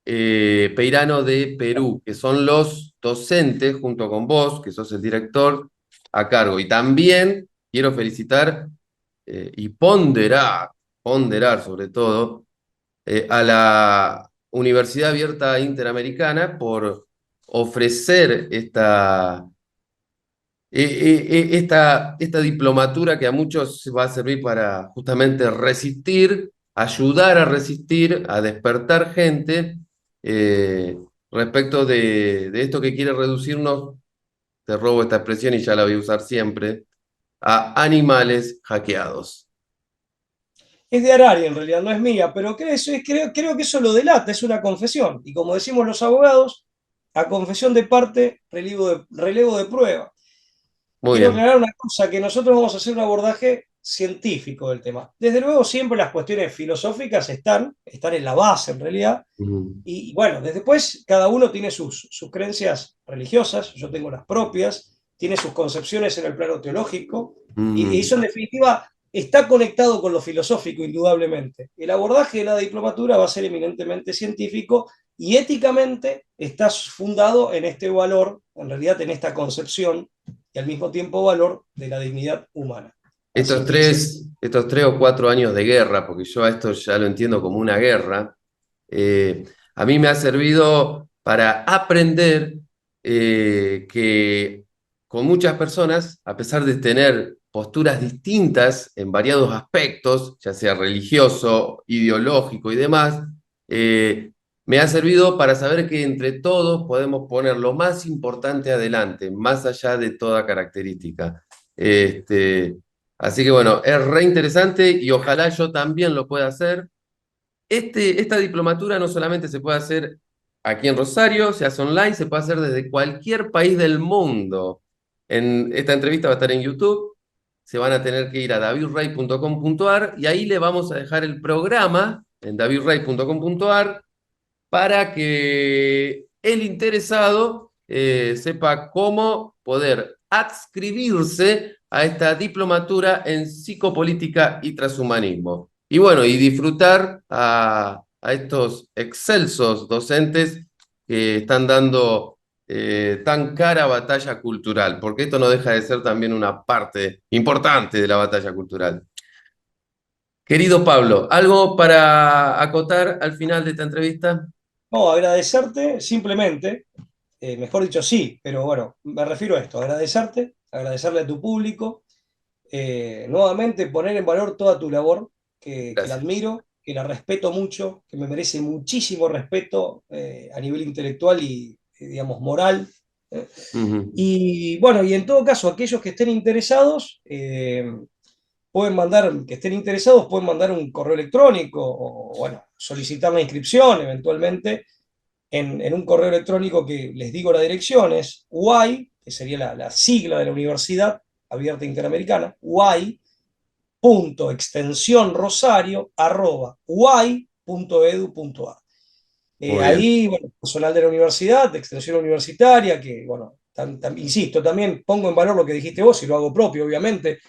Peirano de Perú, que son los docentes, junto con vos, que sos el director, a cargo. Y también quiero felicitar y ponderar sobre todo, a la Universidad Abierta Interamericana por ofrecer esta diplomatura que a muchos va a servir para justamente resistir, ayudar a resistir, a despertar gente respecto de esto que quiere reducirnos, te robo esta expresión y ya la voy a usar siempre, a animales hackeados. Es de Arari, en realidad, no es mía, pero creo que eso lo delata, es una confesión. Y como decimos los abogados, a confesión de parte, relevo de prueba. Muy Quiero bien. aclarar una cosa, que nosotros vamos a hacer un abordaje científico del tema. Desde luego, siempre las cuestiones filosóficas están en la base, en realidad. Ujú. Y bueno, después cada uno tiene sus creencias religiosas, yo tengo las propias, tiene sus concepciones en el plano teológico, y eso en definitiva está conectado con lo filosófico, indudablemente. El abordaje de la diplomatura va a ser eminentemente científico y éticamente está fundado en este valor, en realidad en esta concepción, y al mismo tiempo valor de la dignidad humana. Así que estos 3 o 4 años de guerra, porque yo a esto ya lo entiendo como una guerra, a mí me ha servido para aprender que con muchas personas, a pesar de tener posturas distintas en variados aspectos, ya sea religioso, ideológico y demás, me ha servido para saber que entre todos podemos poner lo más importante adelante, más allá de toda característica. Así que bueno, es re interesante y ojalá yo también lo pueda hacer. Esta diplomatura no solamente se puede hacer aquí en Rosario, se hace online, se puede hacer desde cualquier país del mundo. Esta entrevista va a estar en YouTube, se van a tener que ir a davidrey.com.ar y ahí le vamos a dejar el programa en davidrey.com.ar para que el interesado sepa cómo poder adscribirse a esta diplomatura en psicopolítica y transhumanismo. Y bueno, y disfrutar a estos excelsos docentes que están dando tan cara batalla cultural, porque esto no deja de ser también una parte importante de la batalla cultural. Querido Pablo, ¿algo para acotar al final de esta entrevista? No, agradecerte simplemente, mejor dicho sí, pero bueno, me refiero a esto, agradecerte, agradecerle a tu público, nuevamente poner en valor toda tu labor, que la Gracias. admiro, que la respeto mucho, que me merece muchísimo respeto a nivel intelectual y, digamos, moral. ¿Eh? Ujú. Y bueno, y en todo caso, aquellos que estén interesados, pueden mandar un correo electrónico o, bueno, solicitar la inscripción eventualmente en un correo electrónico que les digo la dirección, es UAI, que sería la sigla de la Universidad Abierta Interamericana, uai.extensiónrosario@uai.edu.ar. Muy bien. Ahí, bueno, personal de la universidad, de extensión universitaria, que, bueno, insisto, también pongo en valor lo que dijiste vos y lo hago propio, obviamente,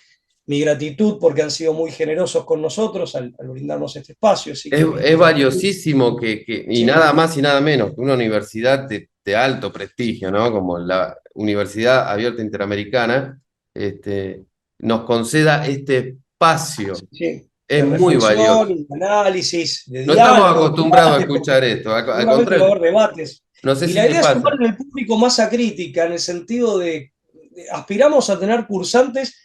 mi gratitud porque han sido muy generosos con nosotros al brindarnos este espacio, así que Es mi gratitud. valiosísimo y Sí, nada más y nada menos que una universidad de alto prestigio, ¿no? Como la Universidad Abierta Interamericana, este, nos conceda este espacio. sí, Es de muy valioso. reflexión, de análisis, de No estamos diálogo, de acostumbrados a debate, porque escuchar esto, al seguramente va a contrario, haber debates. no sé Y si la te idea es sumar pasa. en el público masa crítica, en el sentido de aspiramos a tener cursantes,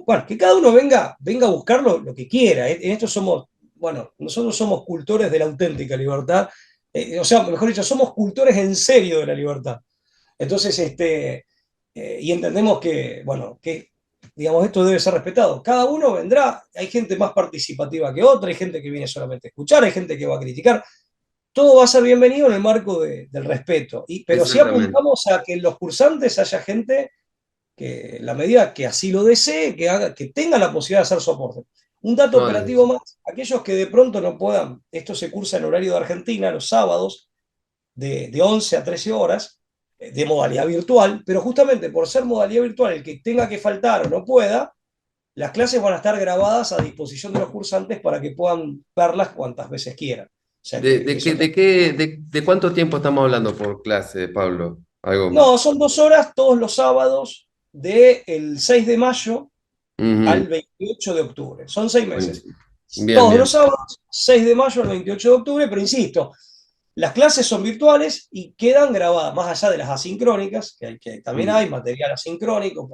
bueno, que cada uno venga a buscar lo que quiera. En esto somos, bueno, nosotros somos cultores de la auténtica libertad, o sea, mejor dicho, somos cultores en serio de la libertad. Entonces, y entendemos que, bueno, que, digamos, esto debe ser respetado. Cada uno vendrá, hay gente más participativa que otra, hay gente que viene solamente a escuchar, hay gente que va a criticar. Todo va a ser bienvenido en el marco del respeto. Pero sí Exactamente. apuntamos a que en los cursantes haya gente que, en la medida que así lo desee, que tenga la posibilidad de hacer soporte. Un dato No, operativo más, aquellos que de pronto no puedan, esto se cursa en horario de Argentina, los sábados, de 11 a 13 horas, de modalidad virtual, pero justamente por ser modalidad virtual, el que tenga que faltar o no pueda, las clases van a estar grabadas a disposición de los cursantes para que puedan verlas cuantas veces quieran. O sea que eso de cuánto tiempo estamos hablando por clase, Pablo? Algo. No, son 2 horas todos los sábados del 6 de mayo Ujú. al 28 de octubre. Son 6 meses. Buenísimo. Bien, Todos los bien. sábados, 6 de mayo al 28 de octubre, pero insisto, las clases son virtuales y quedan grabadas, más allá de las asincrónicas, que también Mm. hay material asincrónico,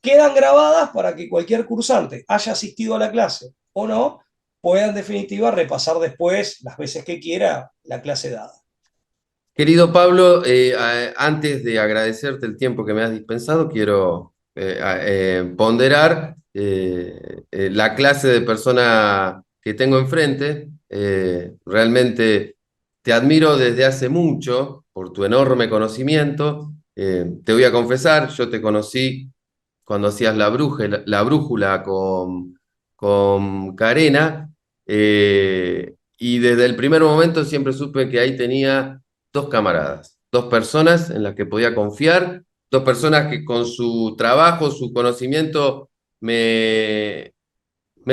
quedan grabadas para que cualquier cursante haya asistido a la clase o no, pueda en definitiva repasar después, las veces que quiera, la clase dada. Querido Pablo, antes de agradecerte el tiempo que me has dispensado, quiero ponderar la clase de persona que tengo enfrente. Realmente te admiro desde hace mucho por tu enorme conocimiento. Te voy a confesar, yo te conocí cuando hacías la brújula con Carena, y desde el primer momento siempre supe que ahí tenía dos camaradas, dos personas en las que podía confiar, dos personas que con su trabajo, su conocimiento me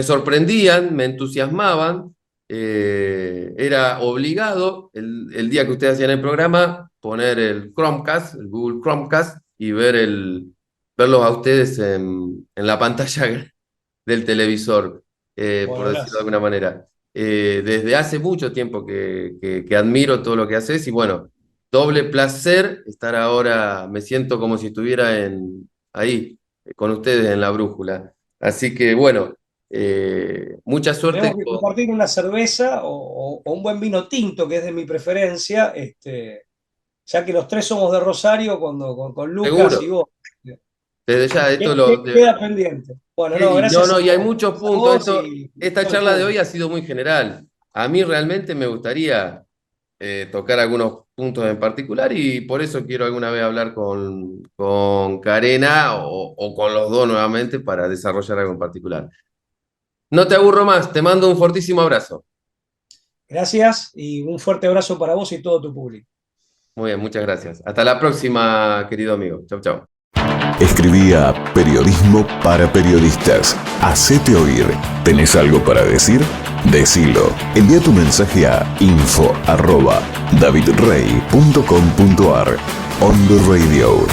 sorprendían, me entusiasmaban. Era obligado el día que ustedes hacían el programa poner el Chromecast, el Google Chromecast, y verlos a ustedes en la pantalla del televisor. Bueno, por decirlo de gracias. alguna manera. Desde hace mucho tiempo que admiro todo lo que haces y bueno, doble placer estar ahora, me siento como si estuviera ahí, con ustedes en la brújula. Así que bueno, mucha suerte Tenemos que con... compartir una cerveza o un buen vino tinto, que es de mi preferencia, ya que los tres somos de Rosario, con Lucas y Seguro, vos. desde ya, esto lo... Queda pendiente. Bueno, no, No, gracias no, a y hay vos. muchos Gracias a puntos. vos y Esta todo el charla de hoy público. ha sido muy general. A mí realmente me gustaría tocar algunos puntos en particular y por eso quiero alguna vez hablar con Carena o con los dos nuevamente para desarrollar algo en particular. No te aburro más, te mando un fortísimo abrazo. Gracias y un fuerte abrazo para vos y todo tu público. Muy bien, muchas gracias. Hasta la próxima, querido amigo. Chau, chau. Escribía Periodismo para Periodistas. Hacete oír. ¿Tenés algo para decir? Decilo. Envía tu mensaje a info@davidrey.com.ar. On the Radio.